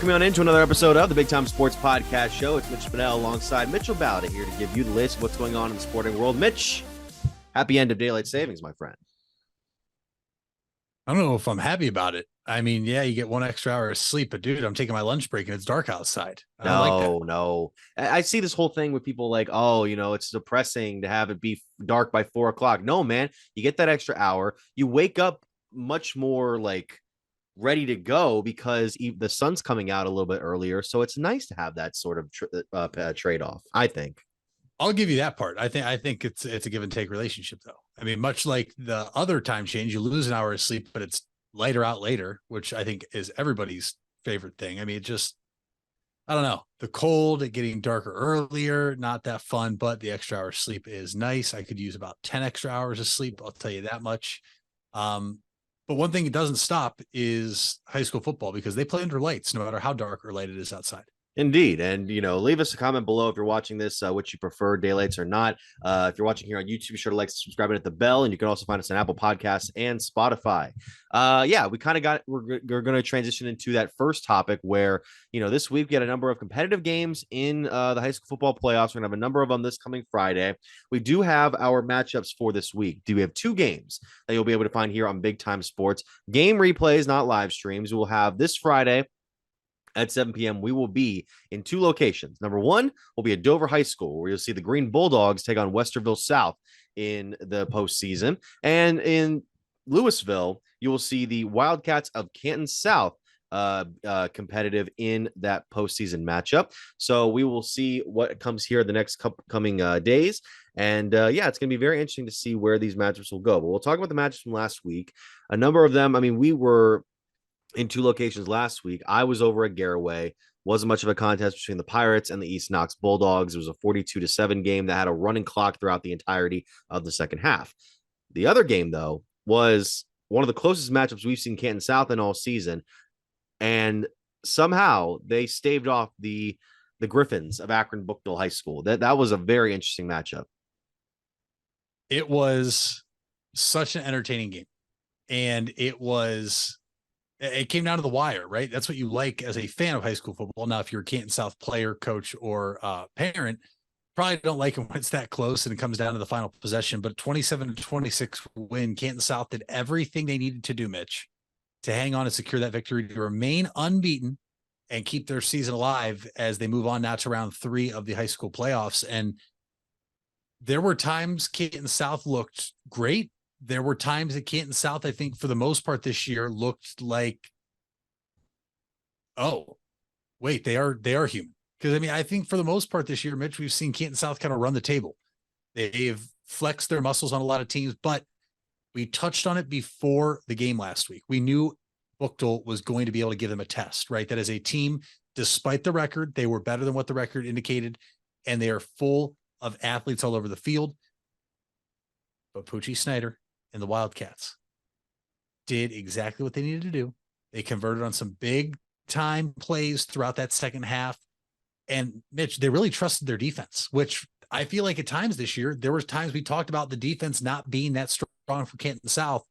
welcome you on into another episode of the Big Time Sports Podcast Show. It's Mitch Spinell alongside Mitchell Ballard here to give you the latest of what's going on in the sporting world. Mitch, happy end of daylight savings, my friend. I don't know if I'm happy about it. I mean, yeah, you get 1 extra hour of sleep, but dude, I'm taking my lunch break and it's dark outside. I don't like that. No. I see this whole thing with people like, oh, it's depressing to have it be dark by 4:00. No, man, you get that extra hour. You wake up much more like ready to go because the sun's coming out a little bit earlier. So it's nice to have that sort of trade-off, I think. I'll give you that part. I think it's a give and take relationship though. I mean, much like the other time change, you lose an hour of sleep, but it's lighter out later, which I think is everybody's favorite thing. I mean, I don't know, the cold, it getting darker earlier, not that fun, but the extra hour of sleep is nice. I could use about 10 extra hours of sleep. I'll tell you that much. But one thing it doesn't stop is high school football because they play under lights, no matter how dark or light it is outside. Indeed. And, leave us a comment below if you're watching this, which you prefer, daylights or not. If you're watching here on YouTube, be sure to like, subscribe, and hit the bell. And you can also find us on Apple Podcasts and Spotify. We're going to transition into that first topic where, this week we had a number of competitive games in the high school football playoffs. We're going to have a number of them this coming Friday. We do have our matchups for this week. We have 2 games that you'll be able to find here on Big Time Sports. Game replays, not live streams. We'll have this Friday at 7 p.m., we will be in 2 locations. Number 1 will be at Dover High School, where you'll see the Green Bulldogs take on Westerville South in the postseason. And in Louisville, you will see the Wildcats of Canton South competitive in that postseason matchup. So we will see what comes here the next coming days. And it's going to be very interesting to see where these matchups will go. But we'll talk about the matchups from last week. A number of them, we were in 2 locations last week. I was over at Garaway. Wasn't much of a contest between the Pirates and the East Knox Bulldogs. It was a 42-7 game that had a running clock throughout the entirety of the second half. The other game, though, was one of the closest matchups we've seen Canton South in all season. And somehow they staved off the Griffins of Akron-Bookville High School. That was a very interesting matchup. It was such an entertaining game. And it came down to the wire, right? That's what you like as a fan of high school football. Now, if you're a Canton South player, coach, or parent, probably don't like it when it's that close and it comes down to the final possession. But 27-26 win, Canton South did everything they needed to do, Mitch, to hang on and secure that victory, to remain unbeaten and keep their season alive as they move on now to round 3 of the high school playoffs. And there were times Canton South looked great. There were times that Canton South, I think, for the most part this year, looked like, oh, wait, they are human. Because, I think for the most part this year, Mitch, we've seen Canton South kind of run the table. They've flexed their muscles on a lot of teams, but we touched on it before the game last week. We knew Bookville was going to be able to give them a test, right? That as a team, despite the record, they were better than what the record indicated, and they are full of athletes all over the field. But Poochie Snyder and the Wildcats did exactly what they needed to do. They converted on some big time plays throughout that second half. And Mitch, they really trusted their defense, which I feel like at times this year, there was times we talked about the defense not being that strong for Canton South.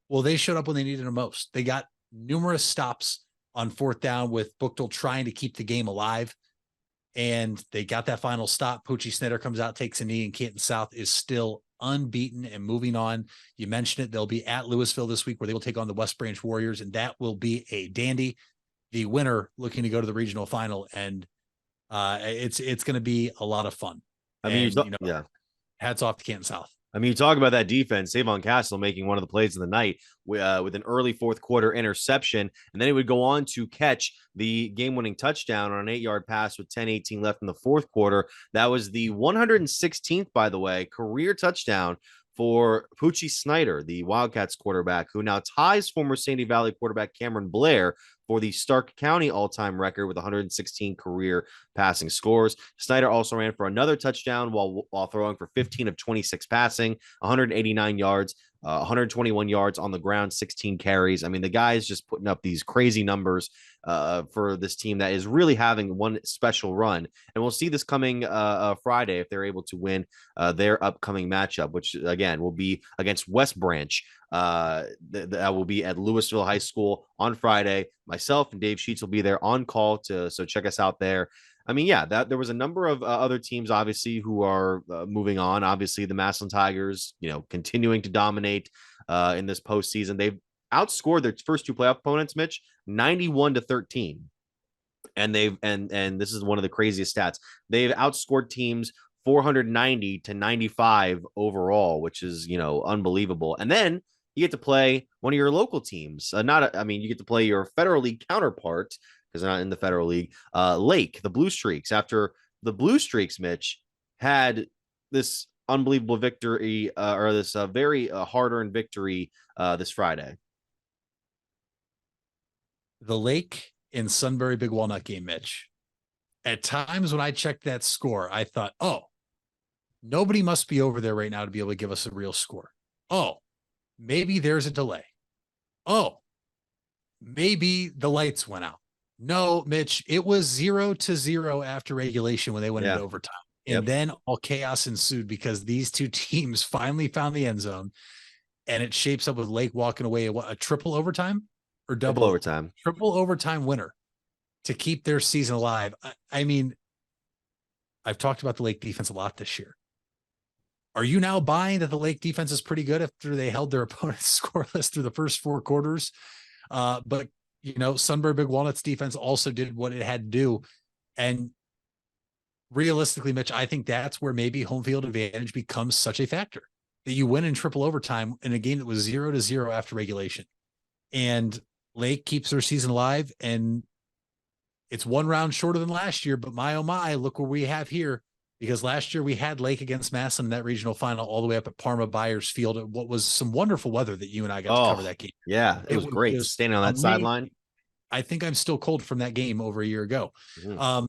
Well, they showed up when they needed them most. They got numerous stops on 4th down with Bookville trying to keep the game alive. And they got that final stop. Poochie Snyder comes out, takes a knee, and Canton South is still unbeaten and moving on. You mentioned it. They'll be at Louisville this week where they will take on the West Branch Warriors, and that will be a dandy. The winner looking to go to the regional final, and it's going to be a lot of fun. Hats off to Canton South. You talk about that defense, Savon Castle making one of the plays of the night with an early 4th quarter interception. And then he would go on to catch the game-winning touchdown on an 8-yard pass with 10:18 left in the 4th quarter. That was the 116th, by the way, career touchdown for Poochie Snyder, the Wildcats quarterback, who now ties former Sandy Valley quarterback Cameron Blair for the Stark County all-time record with 116 career passing scores. Snyder also ran for another touchdown while throwing for 15 of 26 passing, 189 yards, 121 yards on the ground, 16 carries. I mean, the guy is just putting up these crazy numbers for this team that is really having one special run. And we'll see this coming Friday if they're able to win their upcoming matchup, which again will be against West Branch. That will be at Louisville High School on Friday. Myself and Dave Sheets will be there on call so check us out there. I mean, yeah, that there was a number of other teams, obviously, who are moving on. Obviously, the Massillon Tigers, continuing to dominate in this postseason. They've outscored their first two playoff opponents, Mitch, 91-13. And and this is one of the craziest stats. They've outscored teams 490-95 overall, which is, unbelievable. And then you get to play one of your local teams. You get to play your Federal League counterpart, because they're not in the Federal League, Lake, the Blue Streaks. After the Blue Streaks, Mitch, had this unbelievable victory or this very hard-earned victory this Friday. The Lake and Sunbury Big Walnut game, Mitch. At times when I checked that score, I thought, oh, nobody must be over there right now to be able to give us a real score. Oh, maybe there's a delay. Oh, maybe the lights went out. No, Mitch, it was 0-0 after regulation when they went into overtime. And then all chaos ensued because these two teams finally found the end zone, and it shapes up with Lake walking away a triple overtime or double overtime, triple overtime winner to keep their season alive. I mean, I've talked about the Lake defense a lot this year. Are you now buying that the Lake defense is pretty good after they held their opponents scoreless through the first four quarters? But Sunbury Big Walnut's defense also did what it had to do. And realistically, Mitch, I think that's where maybe home field advantage becomes such a factor, that you win in triple overtime in a game that was 0-0 after regulation. And Lake keeps their season alive, and it's one round shorter than last year, but my, oh my, look what we have here. Because last year we had Lake against Massillon in that regional final all the way up at Parma Byers Field. What was some wonderful weather that you and I got to cover that game. Yeah, it was great standing on that sideline. I think I'm still cold from that game over a year ago. Mm-hmm.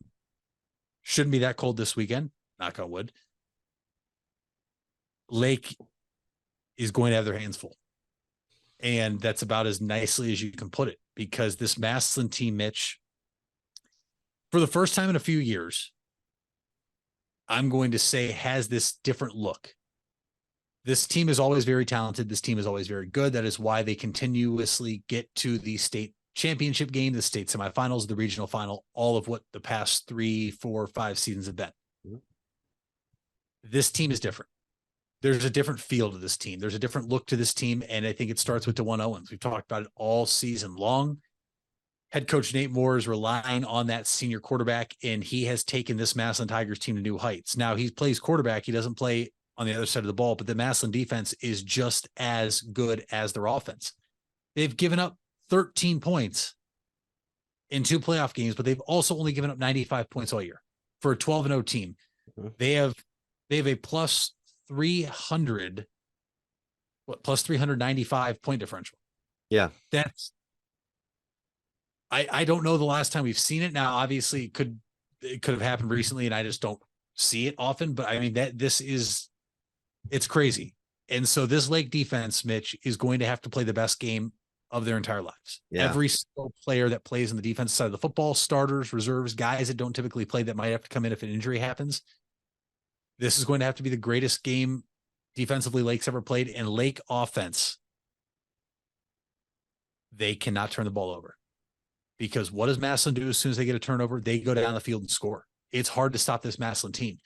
Shouldn't be that cold this weekend, knock on wood. Lake is going to have their hands full. And that's about as nicely as you can put it, because this Massillon team, Mitch, for the first time in a few years, I'm going to say has this different look. This team is always very talented. This team is always very good. That is why they continuously get to the state championship game, the state semifinals, the regional final, all of what the past 3, 4, 5 seasons have been. Mm-hmm. This team is different. There's a different feel to this team. There's a different look to this team. And I think it starts with DeJuan Owens. We've talked about it all season long. Head coach Nate Moore is relying on that senior quarterback, and he has taken this Massillon Tigers team to new heights. Now, he plays quarterback. He doesn't play on the other side of the ball, but the Massillon defense is just as good as their offense. They've given up 13 points in 2 playoff games, but they've also only given up 95 points all year for a 12-0 team. Mm-hmm. They have a plus 395 point differential. Yeah. That's, I don't know the last time we've seen it. Now, obviously it could have happened recently and I just don't see it often, but I mean it's crazy. And so this Lake defense, Mitch, is going to have to play the best game of their entire lives. Yeah. Every single player that plays on the defense side of the football, starters, reserves, guys that don't typically play that might have to come in if an injury happens. This is going to have to be the greatest game defensively Lake's ever played. And Lake offense, they cannot turn the ball over. Because what does Massillon do as soon as they get a turnover? They go down the field and score. It's hard to stop this Massillon team.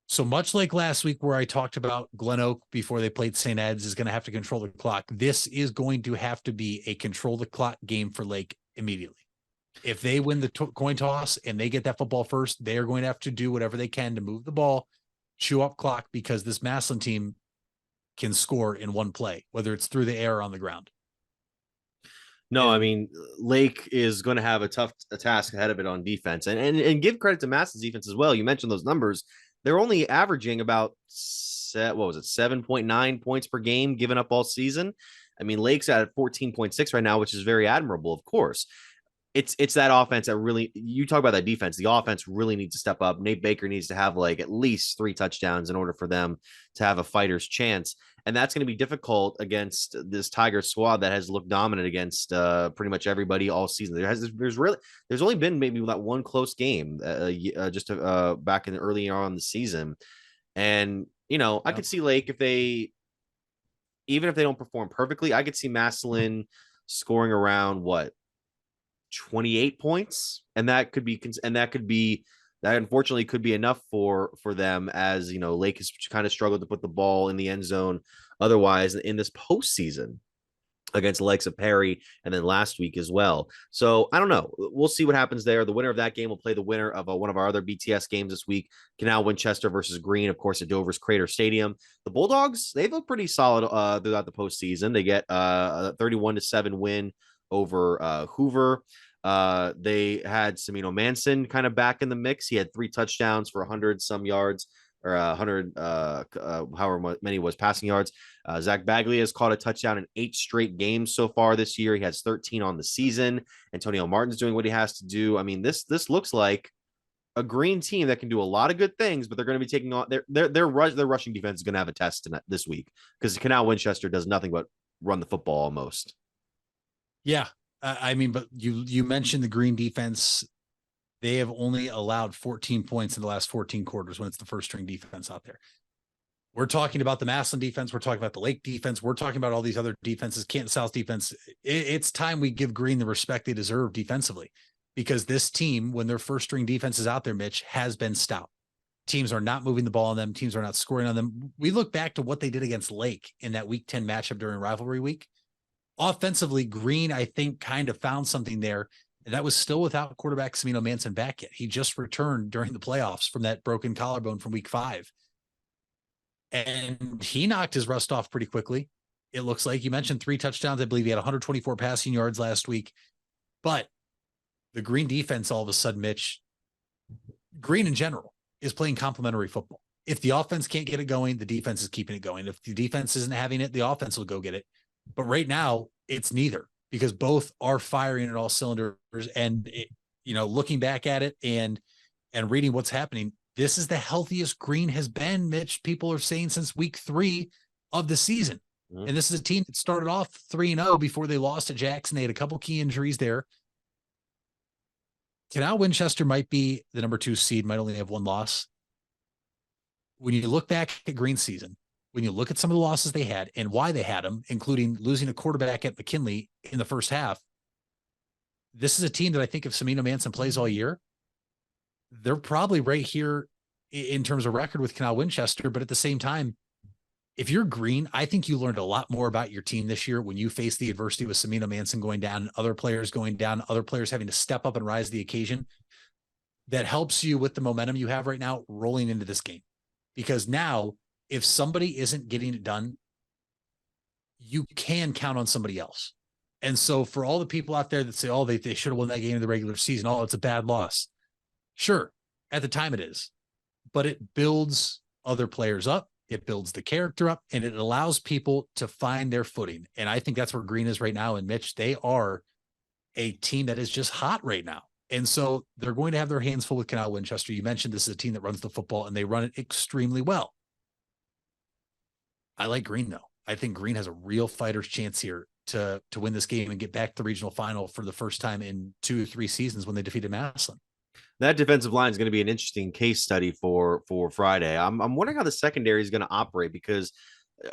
So much like last week where I talked about Glen Oak before they played St. Ed's is going to have to control the clock. This is going to have to be a control the clock game for Lake immediately. If they win the coin toss and they get that football first, they are going to have to do whatever they can to move the ball, chew up clock, because this Massillon team can score in one play, whether it's through the air or on the ground. No, I mean, Lake is going to have a task ahead of it on defense, and give credit to Massillon's defense as well. You mentioned those numbers. They're only averaging about 7.9 points per game given up all season. I mean, Lake's at 14.6 right now, which is very admirable, of course. it's that offense that really, you talk about that defense. The offense really needs to step up. Nate Baker needs to have like at least 3 touchdowns in order for them to have a fighter's chance. And that's going to be difficult against this Tiger squad that has looked dominant against pretty much everybody all season. There's only been maybe that one close game just back in the early on in the season. And I could see Lake, if they, even if they don't perform perfectly, I could see Massillon scoring around what, 28 points, and that unfortunately could be enough for them, as Lake has kind of struggled to put the ball in the end zone otherwise in this postseason against the likes of Perry and then last week as well. So I don't know. We'll see what happens there. The winner of that game will play the winner of one of our other BTS games this week. Canal Winchester versus Green, of course, at Dover's Crater Stadium. The Bulldogs, they've looked pretty solid throughout the postseason. They get a 31-7 win over Hoover. They had Samino Manson kind of back in the mix. He had 3 touchdowns for 100 some yards, or 100, however many was passing yards. Zach Bagley has caught a touchdown in 8 straight games so far this year. He has 13 on the season. Antonio Martin's doing what he has to do. I mean, this looks like a Green team that can do a lot of good things, but they're going to be taking on their rushing defense is going to have a test this week, because Canal Winchester does nothing but run the football almost. Yeah. I mean, but you mentioned the Green defense. They have only allowed 14 points in the last 14 quarters when it's the first string defense out there. We're talking about the Massillon defense. We're talking about the Lake defense. We're talking about all these other defenses, Canton South defense. It's time we give Green the respect they deserve defensively, because this team, when their first string defense is out there, Mitch, has been stout. Teams are not moving the ball on them. Teams are not scoring on them. We look back to what they did against Lake in that week 10 matchup during rivalry week. Offensively, Green, I think, kind of found something there. And that was still without quarterback Samino Manson back yet. He just returned during the playoffs from that broken collarbone from week 5. And he knocked his rust off pretty quickly. It looks like you mentioned 3 touchdowns. I believe he had 124 passing yards last week. But the Green defense, all of a sudden, Mitch, Green in general is playing complementary football. If the offense can't get it going, the defense is keeping it going. If the defense isn't having it, the offense will go get it. But right now, it's neither, because both are firing at all cylinders. And looking back at it and reading what's happening, this is the healthiest Green has been, Mitch. People are saying since week 3 of the season. Mm-hmm. And this is a team that started off 3-0 before they lost to Jackson. They had a couple key injuries there. Canal Winchester might be the number 2 seed, might only have 1 loss. When you look back at Green's season, when you look at some of the losses they had and why they had them, including losing a quarterback at McKinley in the first half, this is a team that I think if Samino Manson plays all year, they're probably right here in terms of record with Canal Winchester. But at the same time, if you're Green, I think you learned a lot more about your team this year when you face the adversity with Samino Manson going down and other players going down, other players having to step up and rise to the occasion. That helps you with the momentum you have right now rolling into this game. Because now, if somebody isn't getting it done, you can count on somebody else. And so for all the people out there that say, oh, they should have won that game in the regular season, oh, it's a bad loss. Sure, at the time it is. But it builds other players up. It builds the character up, and it allows people to find their footing. And I think that's where Green is right now. And Mitch, they are a team that is just hot right now. And so they're going to have their hands full with Canal Winchester. You mentioned this is a team that runs the football, and they run it extremely well. I like Green, though. I think Green has a real fighter's chance here to win this game and get back to the regional final for the first time in 2 or 3 seasons when they defeated Massillon. That defensive line is going to be an interesting case study for Friday. I'm wondering how the secondary is going to operate, because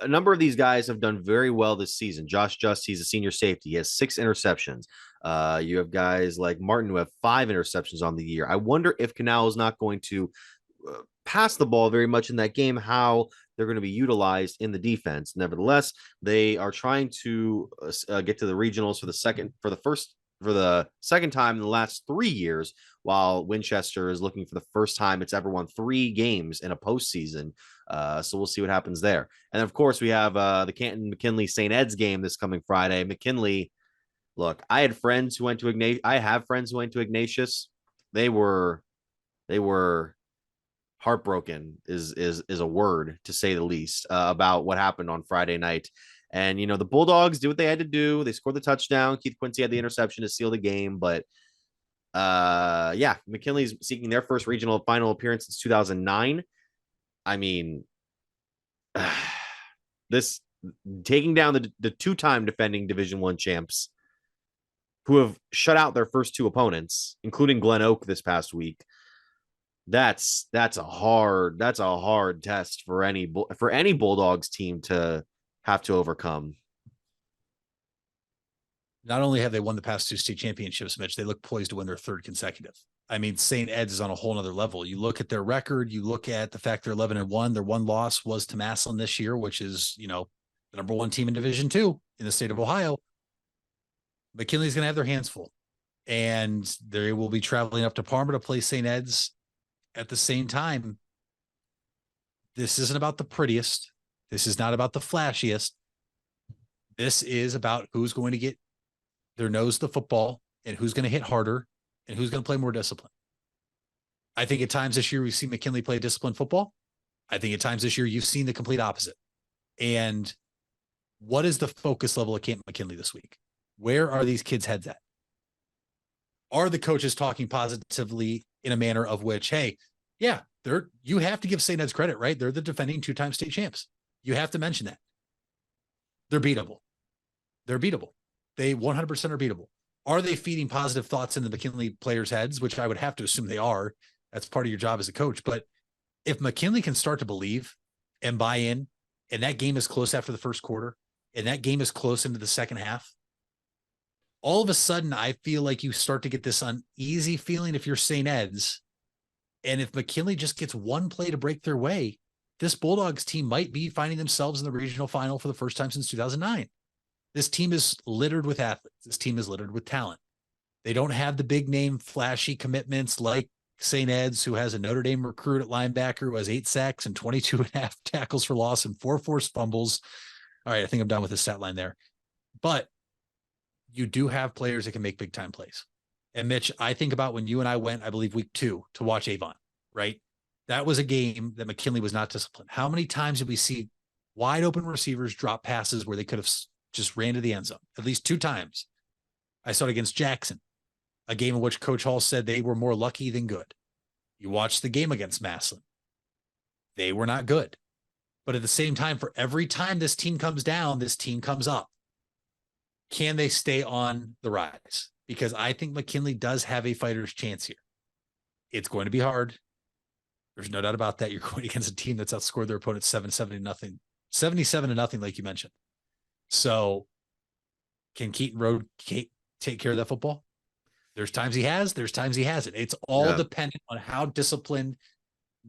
a number of these guys have done very well this season. Josh Just, he's a senior safety. He has 6 interceptions. You have guys like Martin who have 5 interceptions on the year. I wonder if Canal is not going to pass the ball very much in that game, how they're going to be utilized in the defense. Nevertheless, they are trying to get to the regionals for the second time in the last 3 years, while Winchester is looking for the first time it's ever won 3 games in a postseason. So we'll see what happens there. And of course, we have the Canton McKinley St. Ed's game this coming Friday. McKinley, look, I have friends who went to Ignatius. They were heartbroken is a word to say the least, about what happened on Friday night. And the Bulldogs did what they had to do. They scored the touchdown. Keith Quincy had the interception to seal the game, but Yeah, McKinley's seeking their first regional final appearance since 2009. I mean, this taking down the two-time defending Division One champs who have shut out their first two opponents, including Glen Oak this past week. That's a hard test for any Bulldogs team to have to overcome. Not only have they won the past two state championships, Mitch, they look poised to win their third consecutive. I mean, St. Ed's is on a whole nother level. You look at their record, you look at the fact they're 11-1. Their one loss was to Massillon this year, which is, the number one team in Division II in the state of Ohio. McKinley's going to have their hands full, and they will be traveling up to Parma to play St. Ed's at the same time. This isn't about the prettiest. This is not about the flashiest. This is about who's going to get their nose to the football and who's going to hit harder and who's going to play more discipline. I think at times this year we've seen McKinley play disciplined football. I think at times this year you've seen the complete opposite. And what is the focus level at Camp McKinley this week? Where are these kids' heads at? Are the coaches talking positively in a manner of which, hey, yeah, you have to give St. Ed's credit, right? They're the defending two-time state champs. You have to mention that. They're beatable. They're beatable. They 100% are beatable. Are they feeding positive thoughts in the McKinley players' heads, which I would have to assume they are? That's part of your job as a coach. But if McKinley can start to believe and buy in, and that game is close after the first quarter, and that game is close into the second half, all of a sudden I feel like you start to get this uneasy feeling if you're St. Ed's. And if McKinley just gets one play to break their way, this Bulldogs team might be finding themselves in the regional final for the first time since 2009. This team is littered with athletes. This team is littered with talent. They don't have the big name, flashy commitments like St. Ed's, who has a Notre Dame recruit at linebacker who has 8 sacks and 22.5 tackles for loss and 4 forced fumbles. All right, I think I'm done with the stat line there. But you do have players that can make big time plays. And Mitch, I think about when you and I went, I believe week 2 to watch Avon, right? That was a game that McKinley was not disciplined. How many times did we see wide open receivers drop passes where they could have just ran to the end zone? At least 2 times. I saw it against Jackson, a game in which Coach Hall said they were more lucky than good. You watched the game against Massillon. They were not good. But at the same time, for every time this team comes down, this team comes up. Can they stay on the rise? Because I think McKinley does have a fighter's chance here. It's going to be hard. There's no doubt about that. You're going against a team that's outscored their opponent 77-0, like you mentioned. So can Keaton Road take care of that football? There's times he has, there's times he hasn't. It's all dependent on how disciplined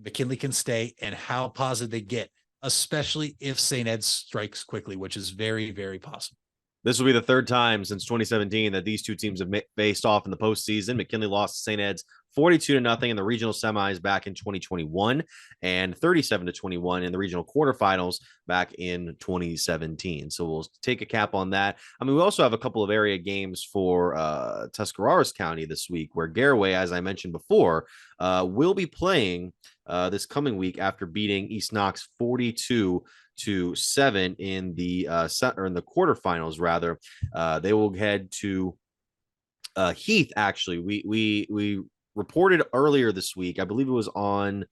McKinley can stay and how positive they get, especially if St. Ed strikes quickly, which is very, very possible. This will be the third time since 2017 that these two teams have faced off in the postseason. McKinley lost to St. Ed's 42-0 in the regional semis back in 2021 and 37-21 in the regional quarterfinals back in 2017. So we'll take a cap on that. I mean, we also have a couple of area games for Tuscarawas County this week, where Garaway, as I mentioned before, will be playing this coming week after beating East Knox 42-7 in the quarterfinals. Rather, they will head to Heath. Actually, we reported earlier this week, I believe it was on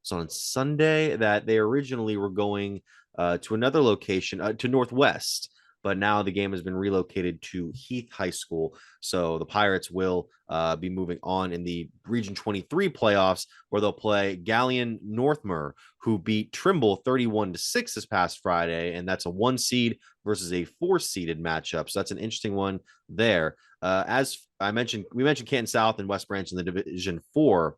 Sunday, that they originally were going to another location, to Northwest, but now the game has been relocated to Heath High School. So the Pirates will be moving on in the Region 23 playoffs, where they'll play Galleon Northmere, who beat Trimble 31-6 this past Friday. And that's a 1 seed versus a 4-seeded matchup. So that's an interesting one there. As I mentioned, we mentioned Canton South and West Branch in the Division 4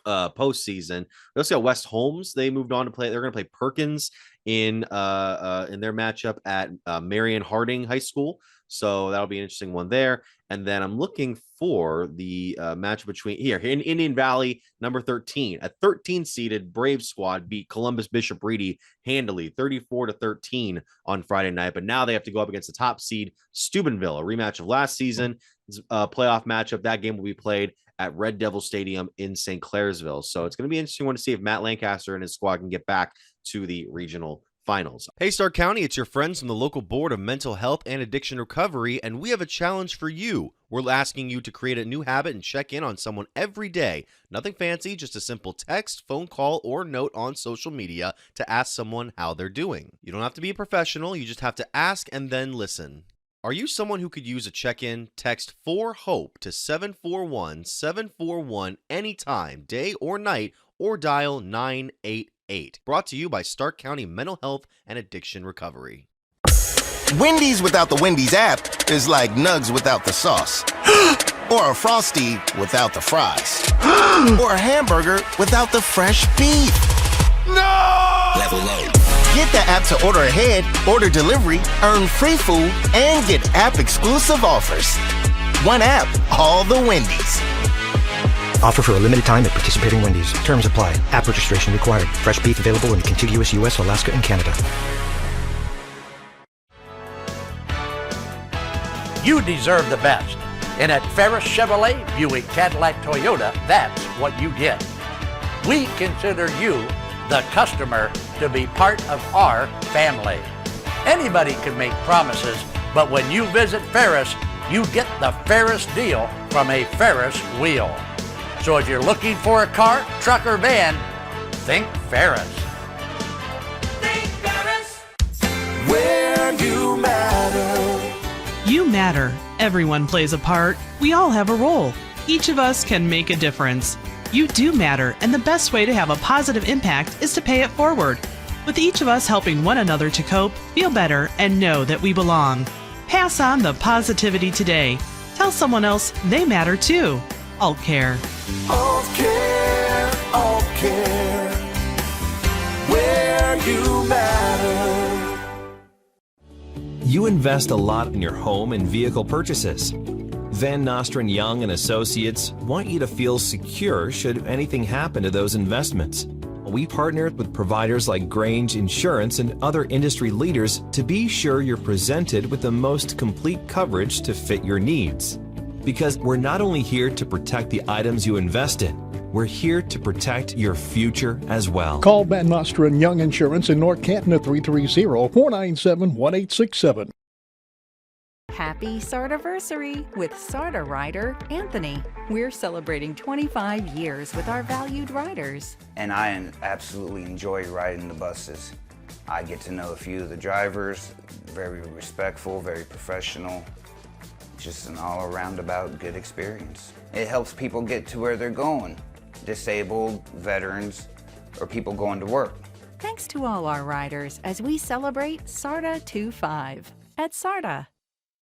postseason. We also got West Holmes. They moved on to play. They're going to play Perkins in their matchup at Marion Harding High School. So that'll be an interesting one there. And then I'm looking for the match between here in Indian Valley, number 13, a 13-seeded Brave squad beat Columbus Bishop Reedy handily 34-13 on Friday night. But now they have to go up against the top seed Steubenville, a rematch of last season playoff matchup. That game will be played at Red Devil Stadium in St. Clairsville. So it's going to be an interesting one to see if Matt Lancaster and his squad can get back to the regional Finals. Hey, Stark County, it's your friends from the local Board of Mental Health and Addiction Recovery, and we have a challenge for you. We're asking you to create a new habit and check in on someone every day. Nothing fancy, just a simple text, phone call, or note on social media to ask someone how they're doing. You don't have to be a professional, you just have to ask and then listen. Are you someone who could use a check-in? Text 4HOPE to 741-741 anytime, day or night, or dial 988. Brought to you by Stark County Mental Health and Addiction Recovery. Wendy's without the Wendy's app is like Nugs without the sauce. Or a Frosty without the fries. Or a hamburger without the fresh beef. No! Level up. Get the app to order ahead, order delivery, earn free food, and get app-exclusive offers. One app, all the Wendy's. Offer for a limited time at participating Wendy's. Terms apply. App registration required. Fresh beef available in the contiguous U.S., Alaska, and Canada. You deserve the best. And at Ferris Chevrolet, Buick, Cadillac, Toyota, that's what you get. We consider you, the customer, to be part of our family. Anybody can make promises, but when you visit Ferris, you get the Ferris deal from a Ferris wheel. So if you're looking for a car, truck, or van, think Ferris. Think Ferris. Where you matter. You matter. Everyone plays a part. We all have a role. Each of us can make a difference. You do matter, and the best way to have a positive impact is to pay it forward. With each of us helping one another to cope, feel better, and know that we belong. Pass on the positivity today. Tell someone else they matter too. Alt Care. Alt Care, Alt Care. Where you matter. You invest a lot in your home and vehicle purchases. Van Nostrand Young and Associates want you to feel secure should anything happen to those investments. We partnered with providers like Grange Insurance and other industry leaders to be sure you're presented with the most complete coverage to fit your needs. Because we're not only here to protect the items you invest in, we're here to protect your future as well. Call Van Nostrand Young Insurance in North Canton at 330-497-1867. Happy Sardiversary with Sarda rider Anthony. We're celebrating 25 years with our valued riders. And I absolutely enjoy riding the buses. I get to know a few of the drivers, very respectful, very professional. Just an all-around about good experience. It helps people get to where they're going. Disabled, veterans, or people going to work. Thanks to all our riders as we celebrate Sarda 2-5 at Sarda.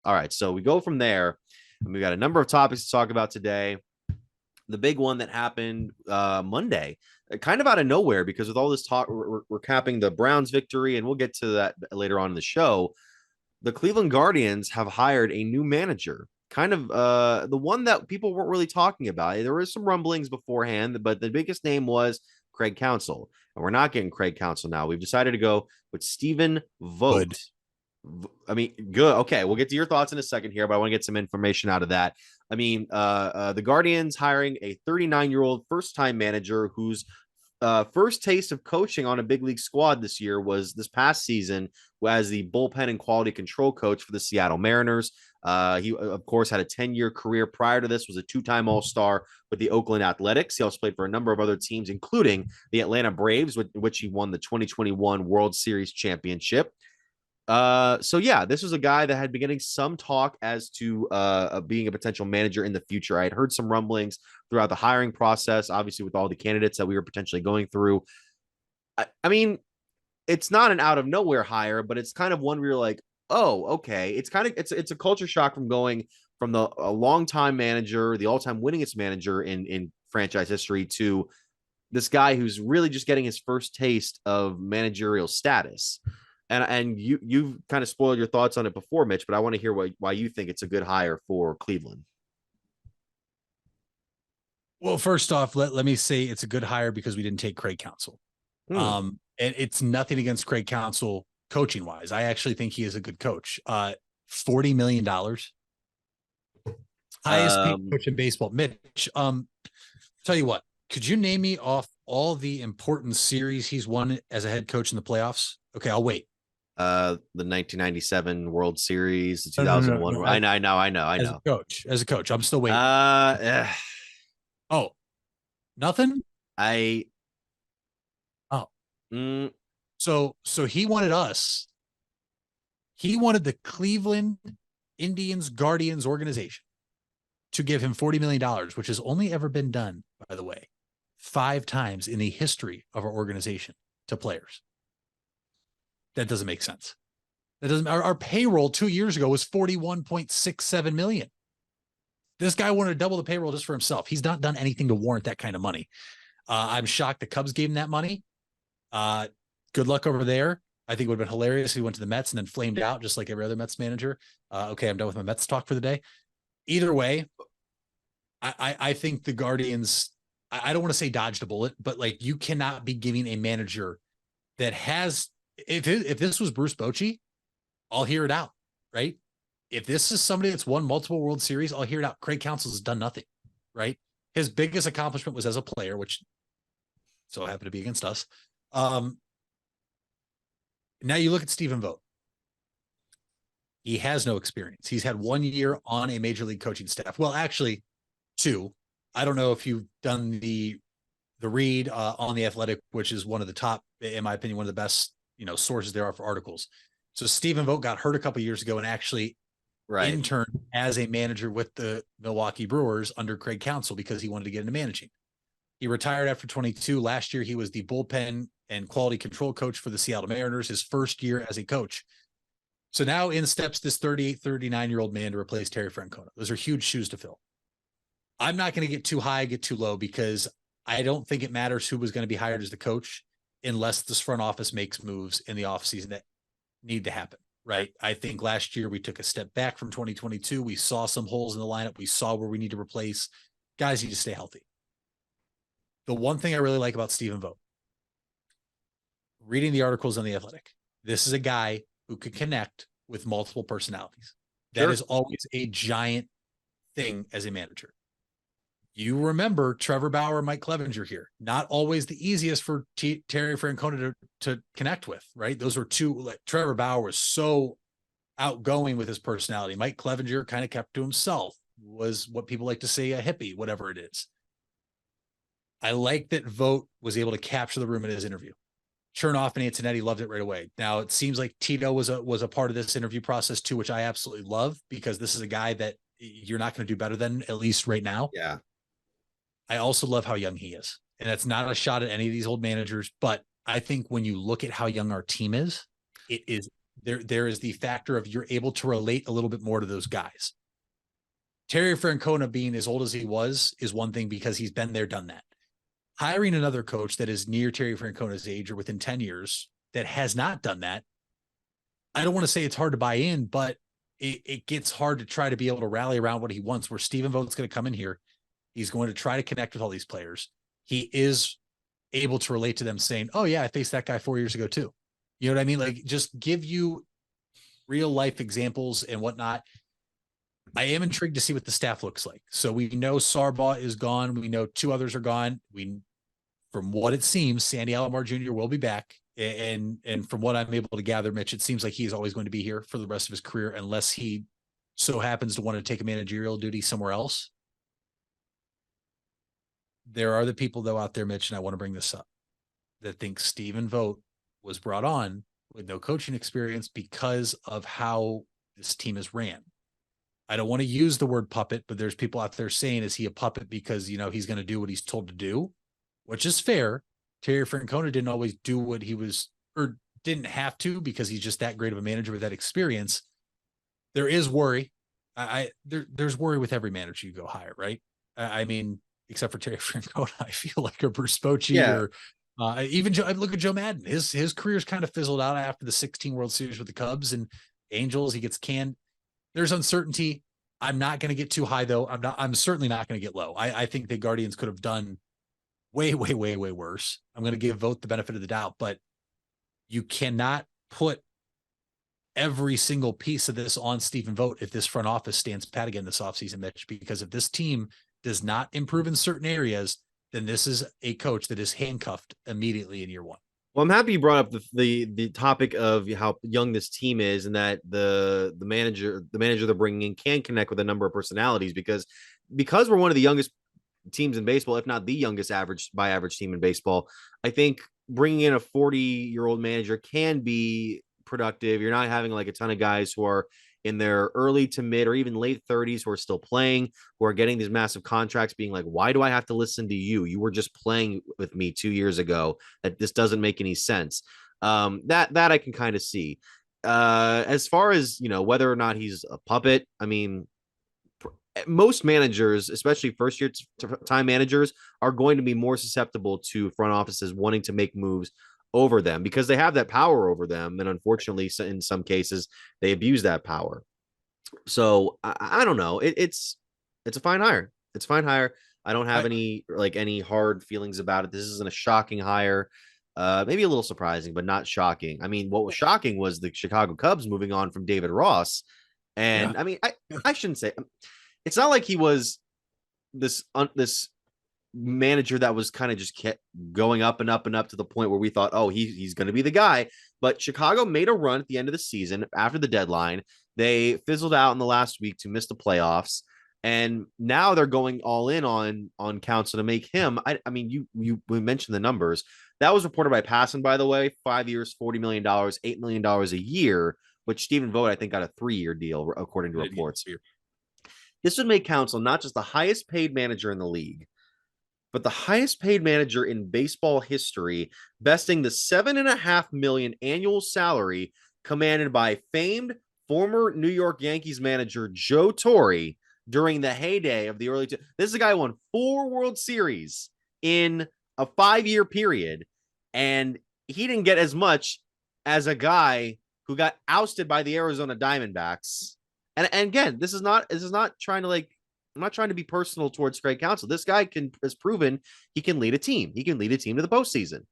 All right, so we go from there, and we got a number of topics to talk about today. The big one that happened Monday, kind of out of nowhere, because with all this talk, we're capping the Browns victory, and we'll get to that later on in the show. The Cleveland Guardians have hired a new manager, kind of the one that people weren't really talking about. There were some rumblings beforehand, but the biggest name was Craig Counsell. And we're not getting Craig Counsell now. We've decided to go with Stephen Vogt. I mean, good. Okay, we'll get to your thoughts in a second here, but I want to get some information out of that. I mean, the Guardians hiring a 39-year-old first-time manager whose first taste of coaching on a big league squad this year was this past season as the bullpen and quality control coach for the Seattle Mariners. He, of course, had a 10-year career prior to this, was a two-time All-Star with the Oakland Athletics. He also played for a number of other teams, including the Atlanta Braves, with which he won the 2021 World Series championship. So yeah, this was a guy that had been getting some talk as to being a potential manager in the future. I had heard some rumblings throughout the hiring process, obviously with all the candidates that we were potentially going through. I mean, it's not an out of nowhere hire, but it's kind of one where you're like, oh, okay. It's kind of, it's a culture shock from going from a longtime manager, the all-time winningest manager in franchise history, to this guy who's really just getting his first taste of managerial status. And you've kind of spoiled your thoughts on it before, Mitch, but I want to hear why you think it's a good hire for Cleveland. Well, first off, let me say it's a good hire because we didn't take Craig Counsell. And it's nothing against Craig Counsell coaching wise. I actually think he is a good coach. $40 million. Highest paid coach in baseball. Mitch, tell you what, could you name me off all the important series he's won as a head coach in the playoffs? Okay, I'll wait. The 1997 World Series, the No, no, 2001. no. I know. As a coach, I'm still waiting. Oh, nothing. So he wanted us. He wanted the Cleveland Indians Guardians organization to give him $40 million, which has only ever been done, by the way, 5 times in the history of our organization to players. That doesn't make sense. That doesn't. Our payroll 2 years ago was $41.67 million. This guy wanted to double the payroll just for himself. He's not done anything to warrant that kind of money. I'm shocked the Cubs gave him that money. Good luck over there. I think it would have been hilarious if he went to the Mets and then flamed out just like every other Mets manager. Okay, I'm done with my Mets talk for the day. Either way, I think the Guardians, I don't want to say dodged a bullet, but like you cannot be giving a manager that has, if this was Bruce Bochy, I'll hear it out, right? If this is somebody that's won multiple World Series, I'll hear it out. Craig Counsell has done nothing, right? His biggest accomplishment was as a player, which so happened to be against us. Now you look at Stephen Vogt. He has no experience. He's had 1 year on a major league coaching staff. Well, actually 2. I don't know if you've done the read on The Athletic, which is one of the top, in my opinion, one of the best, sources there are for articles. So Stephen Vogt got hurt a couple of years ago and actually interned as a manager with the Milwaukee Brewers under Craig Counsell because he wanted to get into managing. He retired after 22. Last year, he was the bullpen and quality control coach for the Seattle Mariners, his first year as a coach. So now in steps this 38, 39-year-old man to replace Terry Francona. Those are huge shoes to fill. I'm not going to get too high, get too low, because I don't think it matters who was going to be hired as the coach unless this front office makes moves in the offseason that need to happen, right? I think last year we took a step back from 2022. We saw some holes in the lineup. We saw where we need to replace. Guys need to stay healthy. The one thing I really like about Stephen Vogt, reading the articles on The Athletic, this is a guy who could connect with multiple personalities. That is always a giant thing as a manager. You remember Trevor Bauer and Mike Clevenger here. Not always the easiest for Terry Francona to connect with, right? Those were two. Like, Trevor Bauer was so outgoing with his personality. Mike Clevenger kind of kept to himself, was what people like to say a hippie, whatever it is. I like that Vogt was able to capture the room in his interview. Chernoff and Antonetti loved it right away. Now it seems like Tito was a part of this interview process too, which I absolutely love, because this is a guy that you're not going to do better than, at least right now. Yeah. I also love how young he is. And that's not a shot at any of these old managers, but I think when you look at how young our team is, it is there is the factor of you're able to relate a little bit more to those guys. Terry Francona being as old as he was is one thing because he's been there, done that. Hiring another coach that is near Terry Francona's age or within 10 years that has not done that, I don't want to say it's hard to buy in, but it gets hard to try to be able to rally around what he wants, where Stephen Vogt's going to come in here. He's going to try to connect with all these players. He is able to relate to them saying, oh yeah, I faced that guy 4 years ago too. You know what I mean? Like, just give you real life examples and whatnot. I am intrigued to see what the staff looks like. So we know Sarbaugh is gone. We know 2 others are gone. From what it seems, Sandy Alomar Jr. will be back. And from what I'm able to gather, Mitch, it seems like he's always going to be here for the rest of his career, unless he so happens to want to take a managerial duty somewhere else. There are the people, though, out there, Mitch, and I want to bring this up, that think Stephen Vogt was brought on with no coaching experience because of how this team is ran. I don't want to use the word puppet, but there's people out there saying, is he a puppet because, he's going to do what he's told to do, which is fair. Terry Francona didn't always do what he was, or didn't have to, because he's just that great of a manager with that experience. There is worry. There's worry with every manager you go hire, right? I mean, except for Terry Francona, I feel like, or Bruce Bochy, or even look at Joe Madden. His career's kind of fizzled out after the 16 World Series with the Cubs and Angels. He gets canned. There's uncertainty. I'm not going to get too high, though. I'm certainly not going to get low. I think the Guardians could have done way, way, way, way worse. I'm going to give Vogt the benefit of the doubt, but you cannot put every single piece of this on Stephen Vogt if this front office stands pat again this offseason, Mitch, because if this team does not improve in certain areas, then this is a coach that is handcuffed immediately in year one. Well, I'm happy you brought up the topic of how young this team is, and that the manager they're bringing in can connect with a number of personalities, because we're one of the youngest teams in baseball, if not the youngest average team in baseball. I think bringing in a 40-year-old manager can be productive. You're not having like a ton of guys who are in their early to mid or even late 30s who are still playing, who are getting these massive contracts, being like, why do I have to listen to you? You were just playing with me 2 years ago. That this doesn't make any sense. That I can kind of see. As far as, whether or not he's a puppet, I mean, most managers, especially first year time managers, are going to be more susceptible to front offices wanting to make moves over them because they have that power over them. And unfortunately, in some cases, they abuse that power. So I don't know. It's a fine hire. It's a fine hire. I don't have any hard feelings about it. This isn't a shocking hire. Maybe a little surprising, but not shocking. I mean, what was shocking was the Chicago Cubs moving on from David Ross. And I mean, I shouldn't say it's not like he was this manager that was kind of just kept going up and up and up to the point where we thought, oh, he's going to be the guy. But Chicago made a run at the end of the season after the deadline. They fizzled out in the last week to miss the playoffs. And now they're going all in on Counsell to make him. I mean, we mentioned the numbers. That was reported by Passan, by the way, 5 years, $40 million, $8 million a year, which Stephen Vogt, I think, got a 3-year deal, according to reports. This would make Counsell not just the highest paid manager in the league, but the highest paid manager in baseball history, besting the $7.5 million annual salary commanded by famed former New York Yankees manager Joe Torre during the heyday of the early. This is a guy who won 4 World Series in a 5-year period, and he didn't get as much as a guy who got ousted by the Arizona Diamondbacks. And again, this is not trying to I'm not trying to be personal towards Craig Counsell. This guy has proven he can lead a team. He can lead a team to the postseason.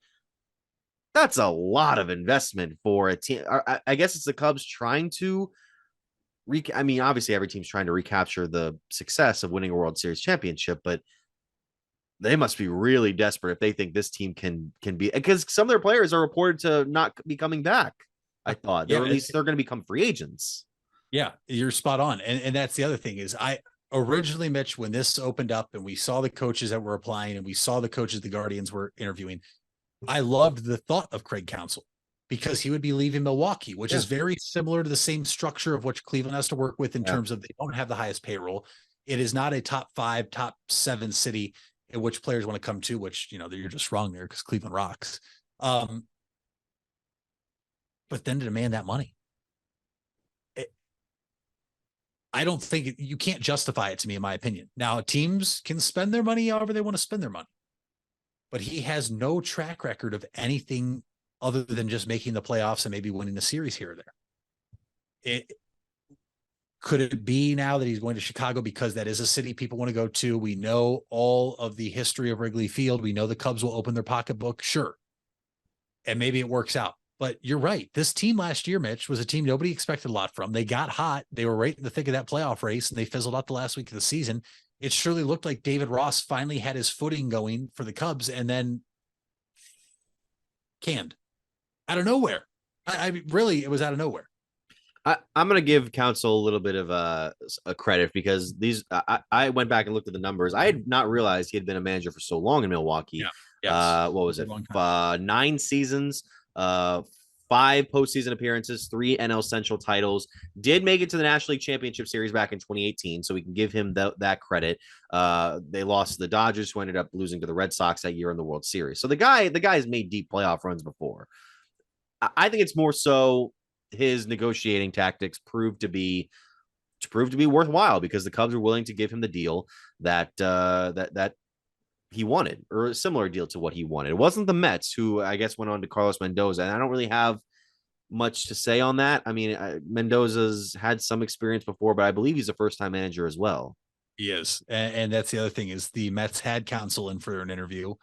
That's a lot of investment for a team. I guess it's the Cubs trying to obviously every team's trying to recapture the success of winning a World Series championship, but they must be really desperate if they think this team can be, because some of their players are reported to not be coming back. I thought, or at least they're going to become free agents. Yeah, you're spot on. And that's the other thing is originally, Mitch, when this opened up and we saw the coaches that were applying and we saw the coaches the Guardians were interviewing, I loved the thought of Craig Counsell because he would be leaving Milwaukee, which is very similar to the same structure of what Cleveland has to work with in terms of they don't have the highest payroll. It is not a top 5, top 7 city in which players want to come to, which, you're just wrong there because Cleveland rocks. But then to demand that money. I don't think you can't justify it to me, in my opinion. Now, teams can spend their money however they want to spend their money, but he has no track record of anything other than just making the playoffs and maybe winning the series here or there. Could it be now that he's going to Chicago because that is a city people want to go to? We know all of the history of Wrigley Field. We know the Cubs will open their pocketbook. Sure. And maybe it works out. But you're right. This team last year, Mitch, was a team nobody expected a lot from. They got hot. They were right in the thick of that playoff race, and they fizzled out the last week of the season. It surely looked like David Ross finally had his footing going for the Cubs and then canned out of nowhere. I really, it was out of nowhere. I'm going to give Counsell a little bit of a credit because I went back and looked at the numbers. I had not realized he had been a manager for so long in Milwaukee. Yeah. Yes. What was it? 9 seasons. 5 postseason appearances, 3 NL Central titles, did make it to the National League Championship Series back in 2018. So we can give him that credit. They lost to the Dodgers, who ended up losing to the Red Sox that year in the World Series. So the guy's made deep playoff runs before. I think it's more so his negotiating tactics proved to be worthwhile because the Cubs were willing to give him the deal that he wanted, or a similar deal to what he wanted. It wasn't the Mets, who I guess went on to Carlos Mendoza, and I don't really have much to say on that. I mean, Mendoza's had some experience before, but I believe he's a first-time manager as well. He is, and that's the other thing is the Mets had Counsell in for an interview.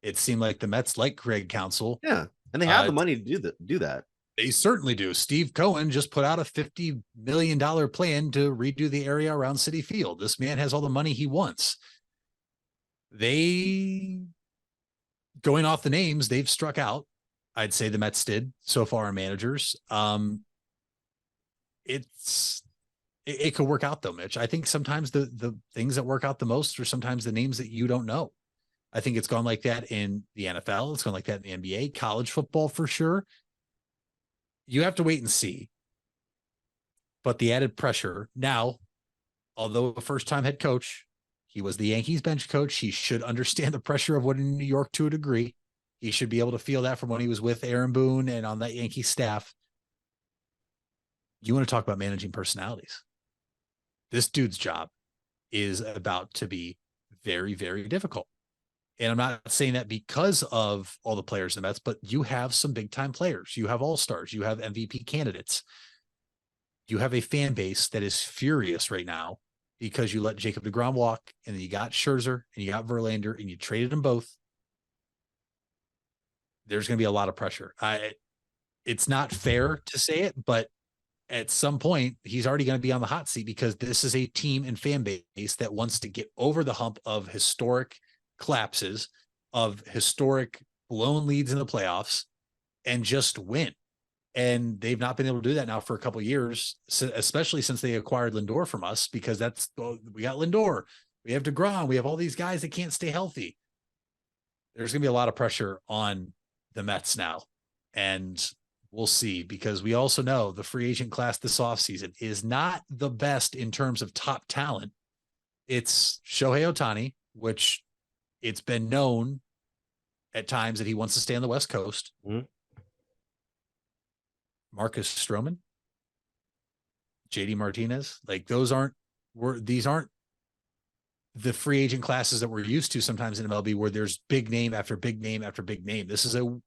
It seemed like the Mets like Craig Counsell. Yeah, and they have the money to do that. They certainly do. Steve Cohen just put out a $50 million plan to redo the area around Citi Field. This man has all the money he wants. They, going off the names, they've struck out. I'd say the Mets did so far, managers. It could work out though, Mitch. I think sometimes the things that work out the most are sometimes the names that you don't know. I think it's gone like that in the NFL. It's gone like that in the NBA, college football for sure. You have to wait and see. But the added pressure now, although a first-time head coach, he was the Yankees bench coach. He should understand the pressure of winning in New York to a degree. He should be able to feel that from when he was with Aaron Boone and on that Yankees staff. You want to talk about managing personalities. This dude's job is about to be very, very difficult. And I'm not saying that because of all the players in the Mets, but you have some big time players. You have all-stars. You have MVP candidates. You have a fan base that is furious right now because you let Jacob deGrom walk, and then you got Scherzer and you got Verlander and you traded them both. There's going to be a lot of pressure. It's not fair to say it, but at some point he's already going to be on the hot seat because this is a team and fan base that wants to get over the hump of historic collapses, of historic blown leads in the playoffs, and just win. And they've not been able to do that now for a couple of years, especially since they acquired Lindor from us, because we got Lindor, we have deGrom, we have all these guys that can't stay healthy. There's going to be a lot of pressure on the Mets now, and we'll see, because we also know the free agent class this offseason is not the best in terms of top talent. It's Shohei Ohtani, which it's been known at times that he wants to stay on the West Coast. Mm-hmm. Marcus Stroman, JD Martinez, like these aren't the free agent classes that we're used to sometimes in MLB, where there's big name after big name after big name. This is a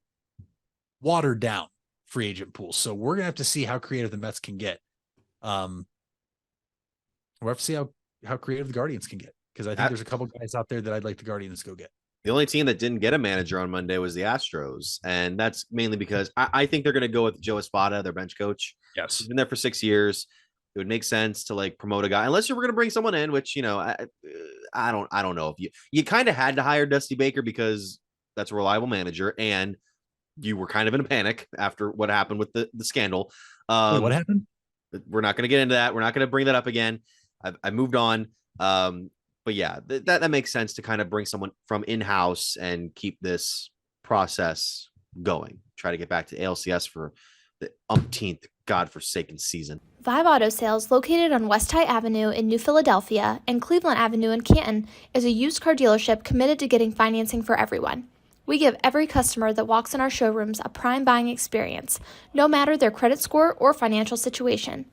watered down free agent pool. So we're going to have to see how creative the Mets can get. We'll have to see how creative the Guardians can get, because I think there's a couple guys out there that I'd like the Guardians to go get. The only team that didn't get a manager on Monday was the Astros. And that's mainly because I think they're going to go with Joe Espada, their bench coach. Yes. He's been there for 6 years. It would make sense to like promote a guy, unless you were going to bring someone in, which, you know, I don't know if you kind of had to hire Dusty Baker because that's a reliable manager. And you were kind of in a panic after what happened with the scandal. Wait, what happened? We're not going to get into that. We're not going to bring that up again. I moved on. But yeah, that makes sense to kind of bring someone from in-house and keep this process going. Try to get back to ALCS for the umpteenth godforsaken season. Vive Auto Sales, located on West High Avenue in New Philadelphia and Cleveland Avenue in Canton, is a used car dealership committed to getting financing for everyone. We give every customer that walks in our showrooms a prime buying experience, no matter their credit score or financial situation.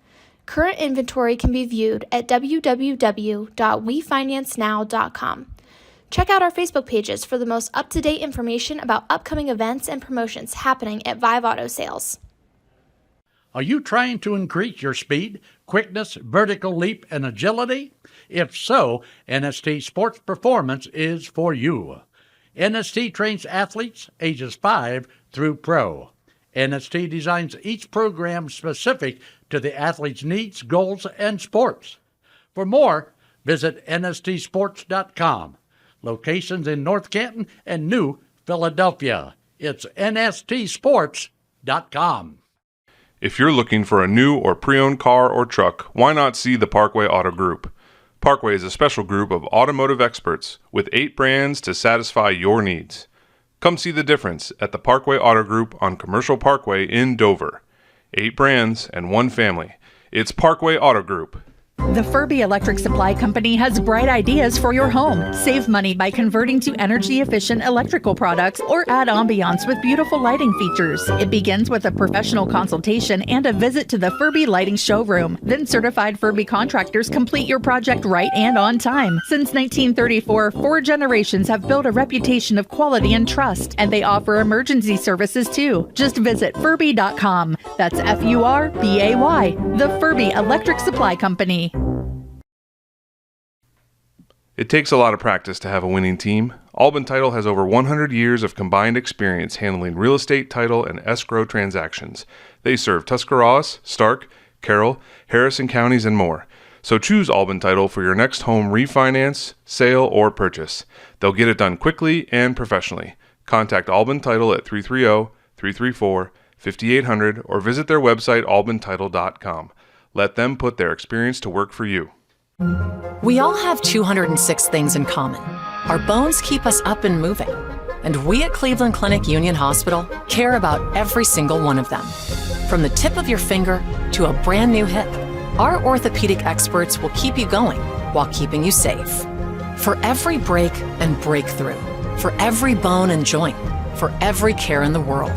Current inventory can be viewed at www.wefinancenow.com. Check out our Facebook pages for the most up-to-date information about upcoming events and promotions happening at Vive Auto Sales. Are you trying to increase your speed, quickness, vertical leap, and agility? If so, NST Sports Performance is for you. NST trains athletes ages 5 through pro. NST designs each program specific to the athlete's needs, goals, and sports. For more, visit nstsports.com. Locations in North Canton and New Philadelphia. It's nstsports.com. If you're looking for a new or pre-owned car or truck, why not see the Parkway Auto Group? Parkway is a special group of automotive experts with 8 brands to satisfy your needs. Come see the difference at the Parkway Auto Group on Commercial Parkway in Dover. 8 brands and 1 family. It's Parkway Auto Group. The Furby Electric Supply Company has bright ideas for your home. Save money by converting to energy-efficient electrical products or add ambiance with beautiful lighting features. It begins with a professional consultation and a visit to the Furby Lighting Showroom. Then certified Furby contractors complete your project right and on time. Since 1934, 4 generations have built a reputation of quality and trust, and they offer emergency services too. Just visit Furby.com. That's F-U-R-B-A-Y. The Furby Electric Supply Company. It takes a lot of practice to have a winning team. Alban Title has over 100 years of combined experience handling real estate, title, and escrow transactions. They serve Tuscarawas, Stark, Carroll, Harrison counties, and more. So choose Albin Title for your next home refinance, sale, or purchase. They'll get it done quickly and professionally. Contact Albin Title at 330-334-5800 or visit their website albintitle.com. Let them put their experience to work for you. We all have 206 things in common. Our bones keep us up and moving. And we at Cleveland Clinic Union Hospital care about every single one of them. From the tip of your finger to a brand new hip, our orthopedic experts will keep you going while keeping you safe. For every break and breakthrough, for every bone and joint, for every care in the world.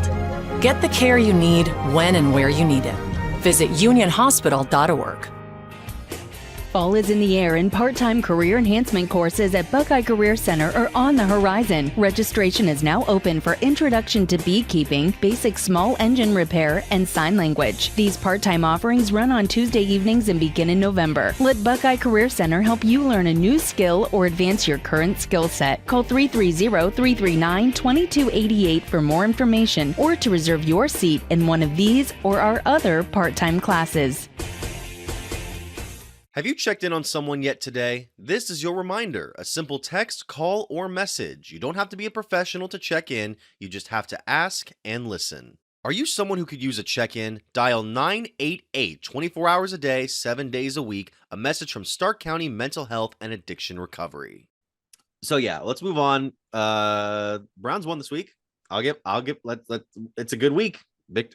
Get the care you need when and where you need it. Visit unionhospital.org. Fall is in the air and part-time career enhancement courses at Buckeye Career Center are on the horizon. Registration is now open for Introduction to Beekeeping, Basic Small Engine Repair, and Sign Language. These part-time offerings run on Tuesday evenings and begin in November. Let Buckeye Career Center help you learn a new skill or advance your current skill set. Call 330-339-2288 for more information or to reserve your seat in one of these or our other part-time classes. Have you checked in on someone yet today? This is your reminder. A simple text, call, or message. You don't have to be a professional to check in. You just have to ask and listen. Are you someone who could use a check-in? Dial 988 24 hours a day, 7 days a week. A message from Stark County Mental Health and Addiction Recovery. So yeah, let's move on. Browns won this week. Let's it's a good week.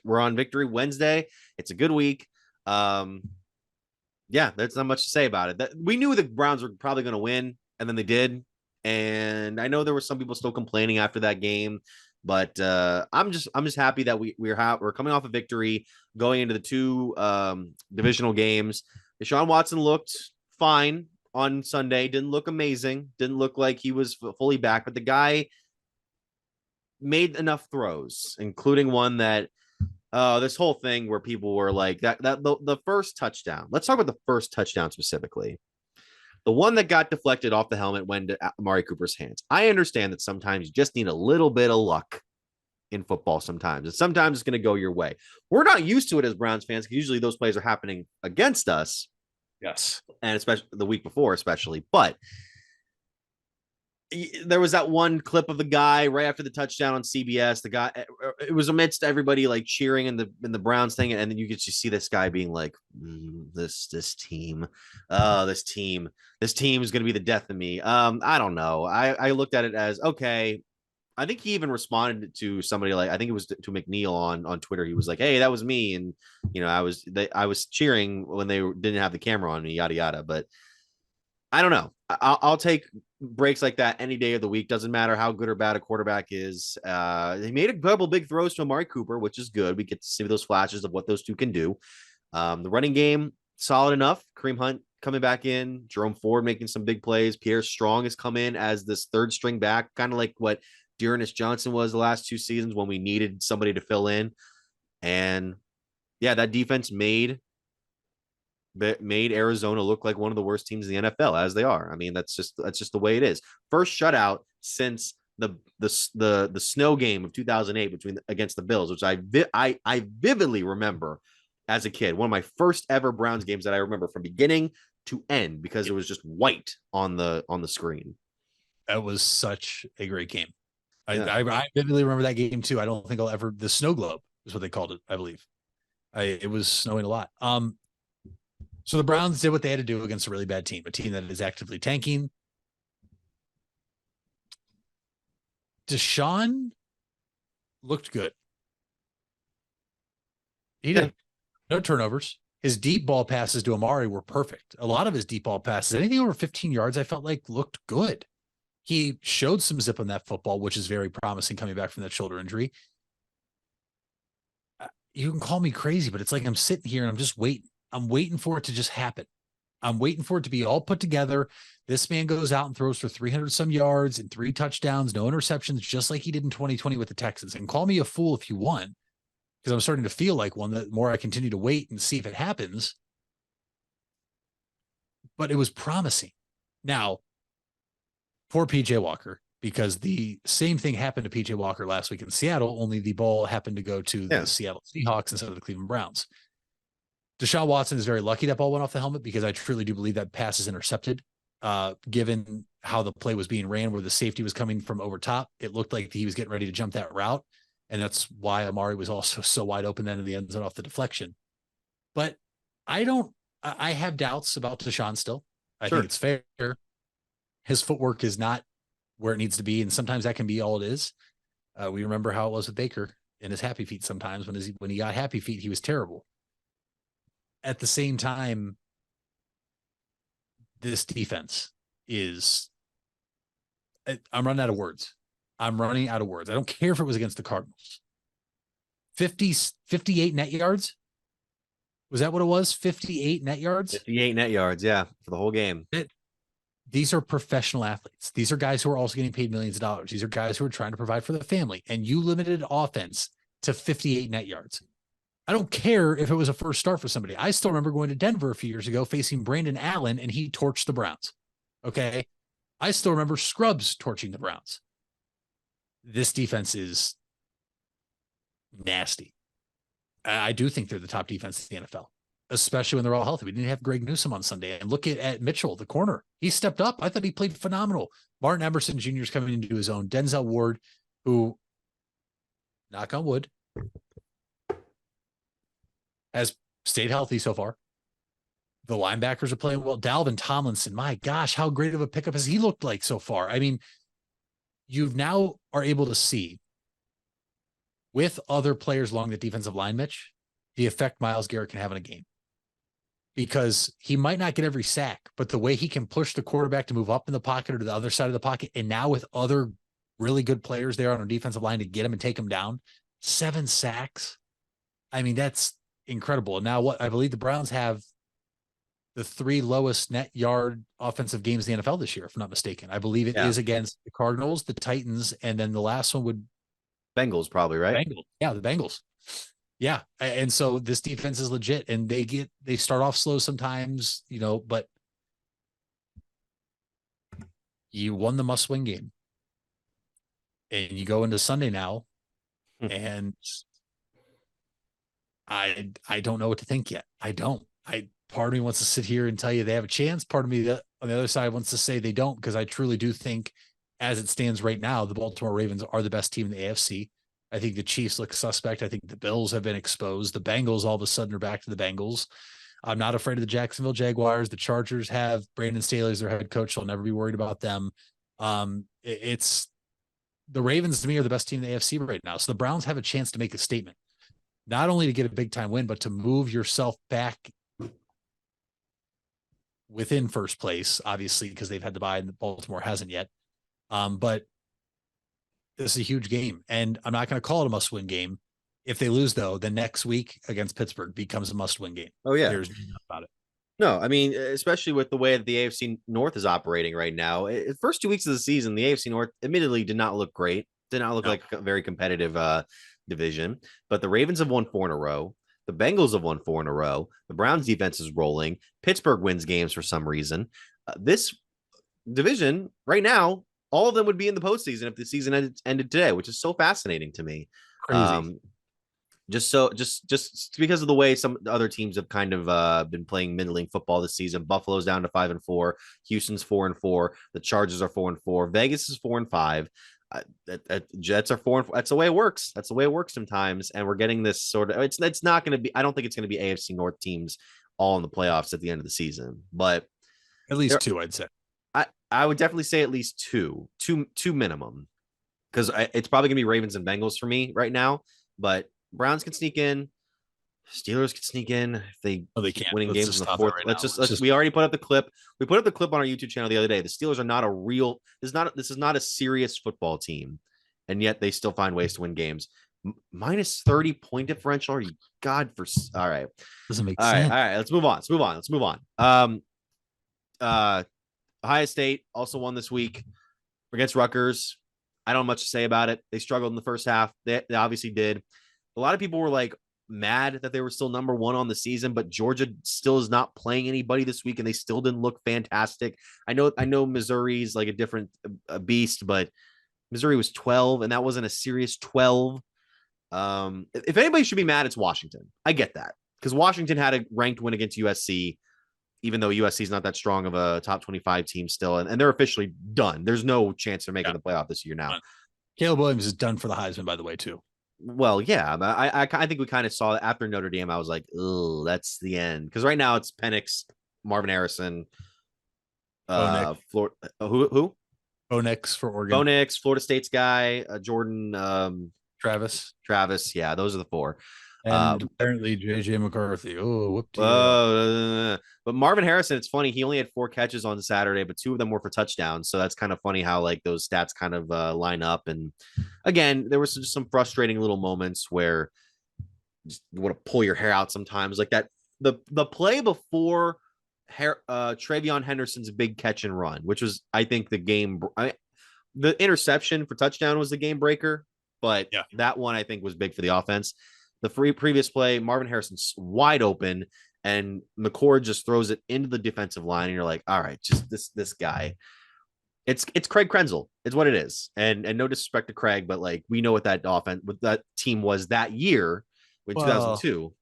We're on Victory Wednesday. It's a good week. Yeah, there's not much to say about it. We knew the Browns were probably going to win, and then they did. And I know there were some people still complaining after that game, but I'm just happy that we're coming off a victory, going into the two divisional games. Deshaun Watson looked fine on Sunday. Didn't look amazing. Didn't look like he was fully back, but the guy made enough throws, including one that. This whole thing where people were like the first touchdown. Let's talk about the first touchdown specifically. The one that got deflected off the helmet went to Amari Cooper's hands. I understand that sometimes you just need a little bit of luck in football sometimes, and sometimes it's going to go your way. We're not used to it as Browns fans because usually those plays are happening against us. Yes. And especially the week before, especially. But there was that one clip of the guy right after the touchdown on CBS. The guy, it was amidst everybody like cheering in the Browns thing, and then you could just see this guy being like, "This team is going to be the death of me." I don't know. I looked at it as okay. I think he even responded to somebody like I think it was to McNeil on Twitter. He was like, "Hey, that was me," and I was cheering when they didn't have the camera on me, yada yada. But I don't know. I'll take breaks like that any day of the week. Doesn't matter how good or bad a quarterback is. They made a couple big throws to Amari Cooper, which is good. We get to see those flashes of what those two can do. The running game, solid enough. Kareem Hunt coming back in. Jerome Ford making some big plays. Pierre Strong has come in as this third string back, kind of like what Dearness Johnson was the last 2 seasons when we needed somebody to fill in. And yeah, that defense made Arizona look like one of the worst teams in the NFL, as they are. I mean, that's just the way it is. First shutout since the snow game of 2008 against the Bills, which I vividly remember as a kid. One of my first ever Browns games that I remember from beginning to end because it was just white on the screen. That was such a great game. Yeah. I vividly remember that game too. I don't think the snow globe is what they called it, I believe. It was snowing a lot. So the Browns did what they had to do against a really bad team, a team that is actively tanking. Deshaun looked good. He did no turnovers. His deep ball passes to Amari were perfect. A lot of his deep ball passes, anything over 15 yards, I felt like looked good. He showed some zip on that football, which is very promising coming back from that shoulder injury. You can call me crazy, but it's like I'm sitting here and I'm just waiting. I'm waiting for it to just happen. I'm waiting for it to be all put together. This man goes out and throws for 300 some yards and 3 touchdowns, no interceptions, just like he did in 2020 with the Texans. And call me a fool if you want, because I'm starting to feel like one. The more I continue to wait and see if it happens. But it was promising. Now, poor PJ Walker, because the same thing happened to PJ Walker last week in Seattle, only the ball happened to go to the Seattle Seahawks instead of the Cleveland Browns. Deshaun Watson is very lucky that ball went off the helmet, because I truly do believe that pass is intercepted. Given how the play was being ran, where the safety was coming from over top, it looked like he was getting ready to jump that route. And that's why Amari was also so wide open then in the end zone off the deflection. But I have doubts about Deshaun still. I think it's fair. His footwork is not where it needs to be. And sometimes that can be all it is. We remember how it was with Baker and his happy feet. Sometimes when he got happy feet, he was terrible. At the same time, this defense is, I'm running out of words. I don't care if it was against the Cardinals. 58 net yards. Was that what it was? 58 net yards? 58 net yards, yeah, for the whole game. These are professional athletes. These are guys who are also getting paid millions of dollars. These are guys who are trying to provide for their family. And you limited offense to 58 net yards. I don't care if it was a first start for somebody. I still remember going to Denver a few years ago facing Brandon Allen, and he torched the Browns. Okay. I still remember Scrubs torching the Browns. This defense is nasty. I do think they're the top defense in the NFL, especially when they're all healthy. We didn't have Greg Newsome on Sunday. And look at Mitchell, the corner. He stepped up. I thought he played phenomenal. Martin Emerson Jr. is coming into his own. Denzel Ward, who, knock on wood, has stayed healthy so far. The linebackers are playing well. Dalvin Tomlinson, my gosh, how great of a pickup has he looked like so far? I mean, you now are able to see with other players along the defensive line, Mitch, the effect Myles Garrett can have in a game. Because he might not get every sack, but the way he can push the quarterback to move up in the pocket or to the other side of the pocket, and now with other really good players there on our defensive line to get him and take him down, 7 sacks. I mean, that's incredible. And now what I believe the Browns have the 3 lowest net yard offensive games in the NFL this year, if I'm not mistaken. I believe it is against the Cardinals, the Titans, and then the last one would Bengals probably, right? Bengals. Yeah, the Bengals. Yeah. And so this defense is legit, and they start off slow sometimes, but you won the must-win game. And you go into Sunday now, and I don't know what to think yet. Part of me wants to sit here and tell you they have a chance. Part of me on the other side wants to say they don't, because I truly do think, as it stands right now, the Baltimore Ravens are the best team in the AFC. I think the Chiefs look suspect. I think the Bills have been exposed. The Bengals all of a sudden are back to the Bengals. I'm not afraid of the Jacksonville Jaguars. The Chargers have Brandon Staley as their head coach, so I'll never be worried about them. It's the Ravens, to me, are the best team in the AFC right now. So the Browns have a chance to make a statement, not only to get a big time win, but to move yourself back within first place, obviously, because they've had to buy and Baltimore hasn't yet. But this is a huge game, and I'm not going to call it a must-win game. If they lose, though, the next week against Pittsburgh becomes a must-win game. Oh, yeah. There's no doubt about it. No, I mean, especially with the way that the AFC North is operating right now. The first 2 weeks of the season, the AFC North admittedly did not look great. Did not look like a very competitive division. But the Ravens have won 4 in a row. The Bengals have won 4 in a row. The Browns defense is rolling. Pittsburgh wins games for some reason. This division right now, all of them would be in the postseason if the season ended today, which is so fascinating to me. Crazy. Just because of the way some other teams have kind of been playing middling football this season. Buffalo's down to 5-4. Houston's 4-4. The Chargers are 4-4. Vegas is 4-5. Jets are 4-4. That's the way it works. That's the way it works sometimes. And we're getting this sort of. It's not going to be. I don't think it's going to be AFC North teams all in the playoffs at the end of the season. But at least 2, I'd say. I would definitely say at least two minimum, because it's probably gonna be Ravens and Bengals for me right now. But Browns can sneak in, Steelers can sneak in if they can't. Winning Let's games in the fourth. Right we already put up the clip. We put up the clip on our YouTube channel the other day. The Steelers are not a real. This is not a serious football team, and yet they still find ways to win games. Minus 30 point differential. Are you all right? Doesn't make sense. All right. Let's move on. Ohio State also won this week against Rutgers. I don't have much to say about it. They struggled in the first half. They obviously did. A lot of people were like mad that they were still number 1 on the season, but Georgia still is not playing anybody this week, and they still didn't look fantastic. I know Missouri's like a different beast, but Missouri was 12, and that wasn't a serious 12. If anybody should be mad, it's Washington. I get that. because Washington had a ranked win against USC, even though USC is not that strong of a top 25 team still, and they're officially done. There's no chance they're making the playoff this year now. Caleb Williams is done for the Heisman, by the way, too. Well, yeah, but I think we kind of saw it after Notre Dame. I was like, oh, that's the end. Because right now it's Penix, Marvin Harrison, Florida. Who? Bo Nix for Oregon. Bo Nix, Florida State's guy, Jordan Travis. Yeah, those are the four. And apparently JJ McCarthy. Oh, whoop. But Marvin Harrison, it's funny. He only had 4 catches on Saturday, but 2 of them were for touchdowns. So that's kind of funny how like those stats kind of line up. And again, there was just some frustrating little moments where you want to pull your hair out sometimes, like that. The play before Travion Henderson's big catch and run, which was, I think, the interception for touchdown was the game breaker. But that one I think was big for the offense. The previous play, Marvin Harrison's wide open, and McCord just throws it into the defensive line, and you're like, all right, just this guy. It's Craig Krenzel. It's what it is. And no disrespect to Craig, but like we know what that offense, what that team was that year in 2002.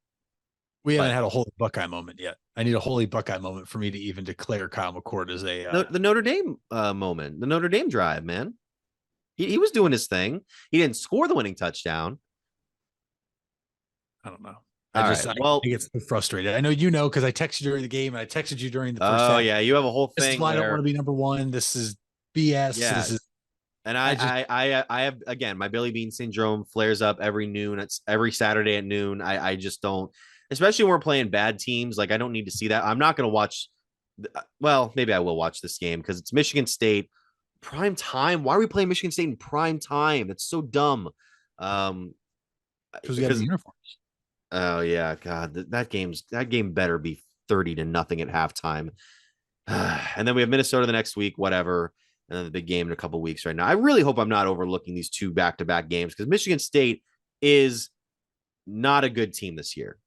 We haven't had a holy Buckeye moment yet. I need a holy Buckeye moment for me to even declare Kyle McCord as the Notre Dame moment, the Notre Dame drive, man. He was doing his thing. He didn't score the winning touchdown. I don't know. I get so frustrated. I know you know because I texted you during the game and I texted you during the first half. Yeah, you have a whole thing. This is why I don't want to be number one. This is BS. Yeah. This is, and I have, again, my Billy Bean syndrome flares up every noon. It's every Saturday at noon. I just don't, especially when we're playing bad teams. Like I don't need to see that. I'm not going to watch. Well, maybe I will watch this game because it's Michigan State prime time. Why are we playing Michigan State in prime time? It's so dumb. Because we got the uniforms. Oh yeah, God, that game better be 30-0 at halftime. And then we have Minnesota the next week, whatever, and then the big game in a couple weeks right now. I really hope I'm not overlooking these 2 back-to-back games because Michigan State is not a good team this year.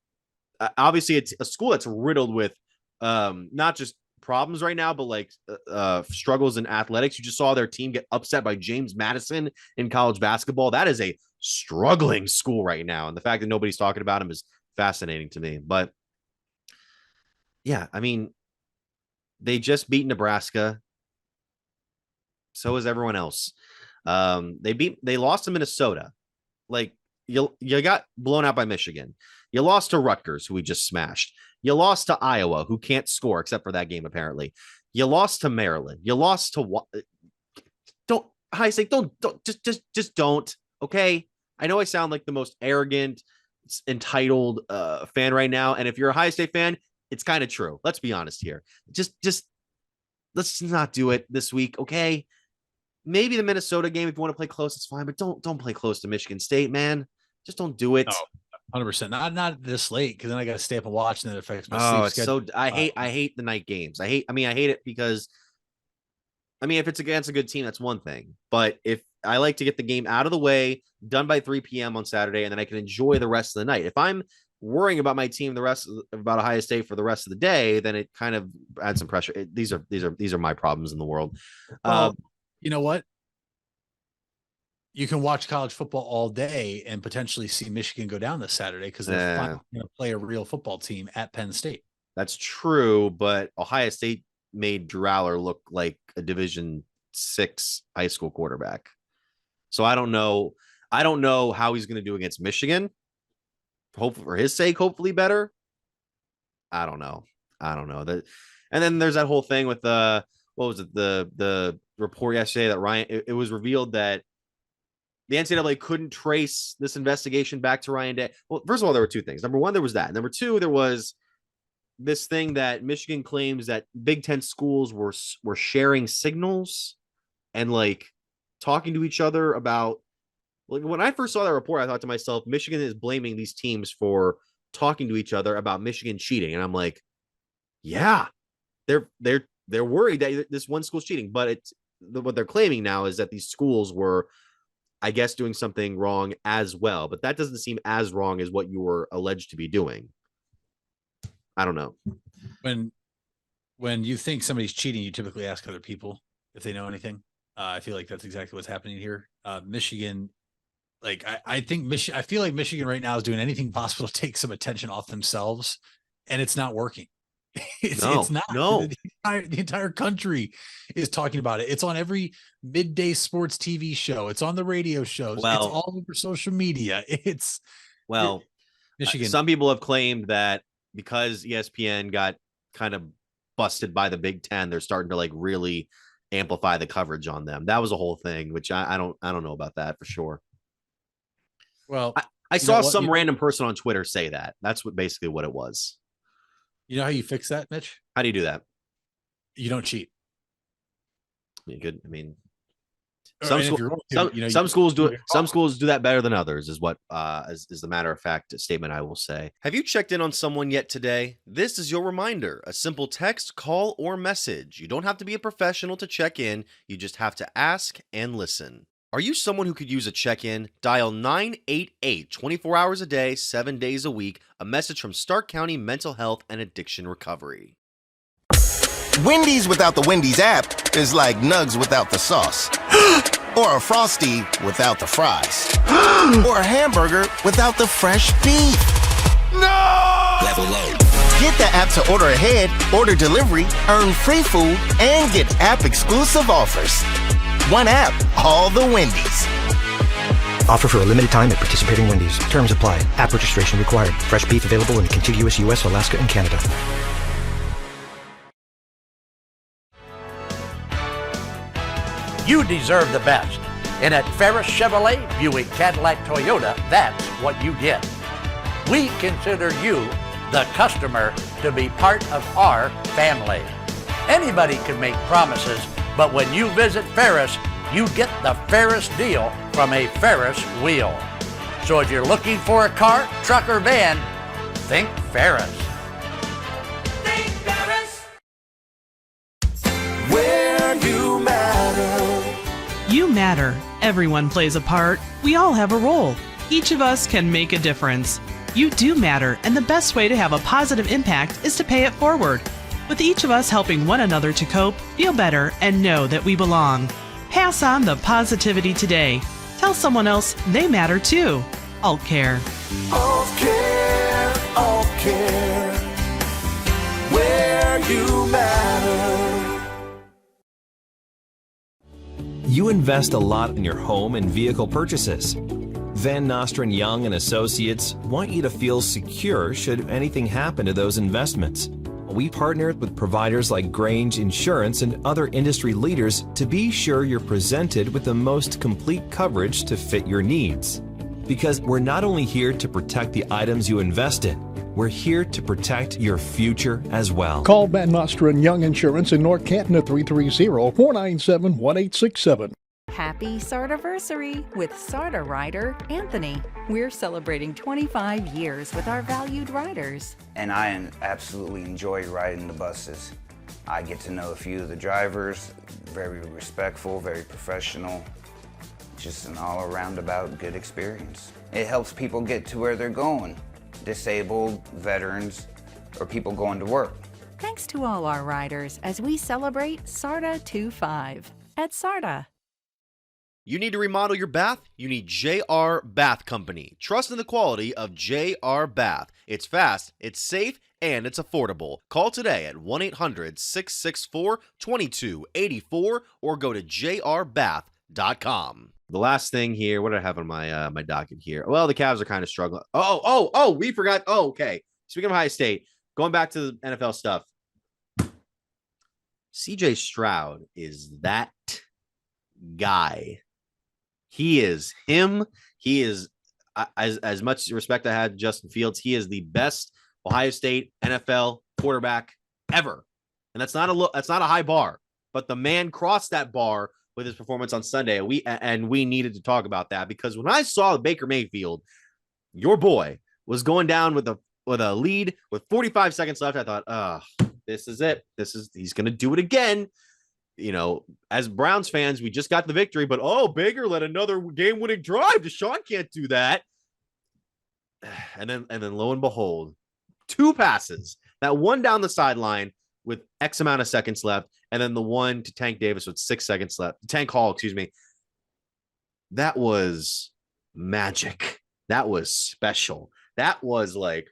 Obviously, it's a school that's riddled with not just problems right now, but like struggles in athletics. You just saw their team get upset by James Madison in college basketball. That is a struggling school right now, and the fact that nobody's talking about him is fascinating to me. But yeah, I mean, they just beat Nebraska. So is everyone else. They lost to Minnesota. Like you got blown out by Michigan. You lost to Rutgers, who we just smashed. You lost to Iowa, who can't score except for that game apparently. You lost to Maryland. You lost to just don't. Okay, I know I sound like the most arrogant, entitled fan right now, and if you're a Ohio State fan, it's kind of true. Let's be honest here. Just let's not do it this week, okay? Maybe the Minnesota game, if you want to play close, it's fine, but don't play close to Michigan State, man. Just don't do it. No, 100%. Not this late because then I got to stay up and watch, and it affects my sleep schedule. So I hate the night games. I hate it because if it's against a good team, that's one thing. But if I like to get the game out of the way, done by 3 p.m. on Saturday, and then I can enjoy the rest of the night. If I'm worrying about my team, about Ohio State for the rest of the day, then it kind of adds some pressure. These are my problems in the world. You know what? You can watch college football all day and potentially see Michigan go down this Saturday because they're finally going to play a real football team at Penn State. That's true, but Ohio State made Drew Aller look like a Division VI high school quarterback. So I don't know how he's going to do against Michigan. Hopefully, for his sake, hopefully better. I don't know. That, and then there's that whole thing with what was it? The report yesterday that Ryan. It was revealed that the NCAA couldn't trace this investigation back to Ryan Day. Well, first of all, there were 2 things. Number 1, there was that. Number 2, there was this thing that Michigan claims that Big Ten schools were sharing signals and like talking to each other about. Like when I first saw that report, I thought to myself, Michigan is blaming these teams for talking to each other about Michigan cheating, and I'm like, yeah, they're worried that this one school's cheating, but what they're claiming now is that these schools were, I guess, doing something wrong as well, but that doesn't seem as wrong as what you were alleged to be doing. I don't know. When you think somebody's cheating, you typically ask other people if they know anything. I feel like that's exactly what's happening here. Michigan Like I think I feel like Michigan right now is doing anything possible to take some attention off themselves, and it's not working. It's not. No. The entire country is talking about it. It's on every midday sports TV show. It's on the radio shows. Well, it's all over social media. Michigan. Some people have claimed that because ESPN got kind of busted by the Big Ten, they're starting to like really amplify the coverage on them. That was a whole thing, which I don't know about that for sure. Well, I saw some random person on Twitter say that. That's basically what it was. You know how you fix that, Mitch? How do you do that? You don't cheat. You could, I mean, Some schools do it. Some schools do that better than others, is what is the matter of fact statement I will say. Have you checked in on someone yet today? This is your reminder. A simple text, call, or message. You don't have to be a professional to check in. You just have to ask and listen. Are you someone who could use a check-in? Dial 988 24 hours a day, 7 days a week. A message from Stark County Mental Health and Addiction Recovery. Wendy's without the Wendy's app is like Nugs without the sauce. Or a Frosty without the fries. Or a hamburger without the fresh beef. No! Level up. Get the app to order ahead, order delivery, earn free food, and get app-exclusive offers. One app, all the Wendy's. Offer for a limited time at participating Wendy's. Terms apply. App registration required. Fresh beef available in contiguous U.S., Alaska, and Canada. You deserve the best. And at Ferris Chevrolet, Buick, Cadillac, Toyota, that's what you get. We consider you, the customer, to be part of our family. Anybody can make promises, but when you visit Ferris, you get the Ferris deal from a Ferris wheel. So if you're looking for a car, truck, or van, think Ferris. Think Ferris. Where you matter. You matter. Everyone plays a part. We all have a role. Each of us can make a difference. You do matter, and the best way to have a positive impact is to pay it forward. With each of us helping one another to cope, feel better, and know that we belong. Pass on the positivity today. Tell someone else they matter too. Alt Care. Alt Care, Alt Care. Where you matter. You invest a lot in your home and vehicle purchases. Van Nostrand Young and Associates want you to feel secure should anything happen to those investments. We partnered with providers like Grange Insurance and other industry leaders to be sure you're presented with the most complete coverage to fit your needs. Because we're not only here to protect the items you invest in, we're here to protect your future as well. Call Van Nostrand Young Insurance in North Canton at 330-497-1867. Happy Sardiversary with Sarda rider Anthony. We're celebrating 25 years with our valued riders. And I absolutely enjoy riding the buses. I get to know a few of the drivers, very respectful, very professional, just an all-around about good experience. It helps people get to where they're going, disabled, veterans, or people going to work. Thanks to all our riders as we celebrate Sarda 25 at Sarda. You need to remodel your bath? You need JR Bath Company. Trust in the quality of JR Bath. It's fast, it's safe, and it's affordable. Call today at 1-800-664-2284 or go to jrbath.com. The last thing here, what did I have on my my docket here? Well, the Cavs are kind of struggling. We forgot. Oh, okay. Speaking of Ohio State, going back to the NFL stuff, CJ Stroud is that guy. He is him. He is, as much respect I had Justin Fields, he is the best Ohio State NFL quarterback ever. And that's not a high bar, but the man crossed that bar with his performance on Sunday. And we needed to talk about that, because when I saw Baker Mayfield, your boy, was going down with a lead with 45 seconds left, I thought, this is it. He's going to do it again. You know, as Browns fans, we just got the victory, but Baker led another game-winning drive. Deshaun can't do that. And then lo and behold, two passes. That one down the sideline with X amount of seconds left, and then the one to Tank Davis with 6 seconds left. Tank Hall, excuse me. That was magic. That was special. That was like,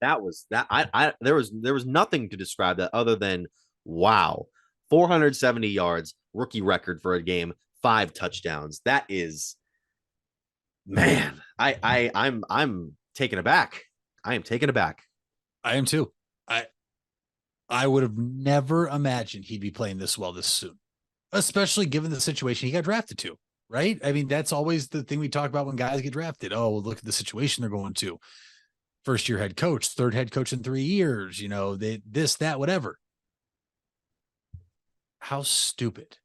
that was that. There was nothing to describe that other than wow. 470 yards, rookie record for a game, 5 touchdowns. That is, man, I'm taken aback. I am taken aback. I am too. I would have never imagined he'd be playing this well this soon, especially given the situation he got drafted to, right? I mean, that's always the thing we talk about when guys get drafted. Oh, look at the situation they're going to. First year head coach, third head coach in 3 years, this, that, whatever. How stupid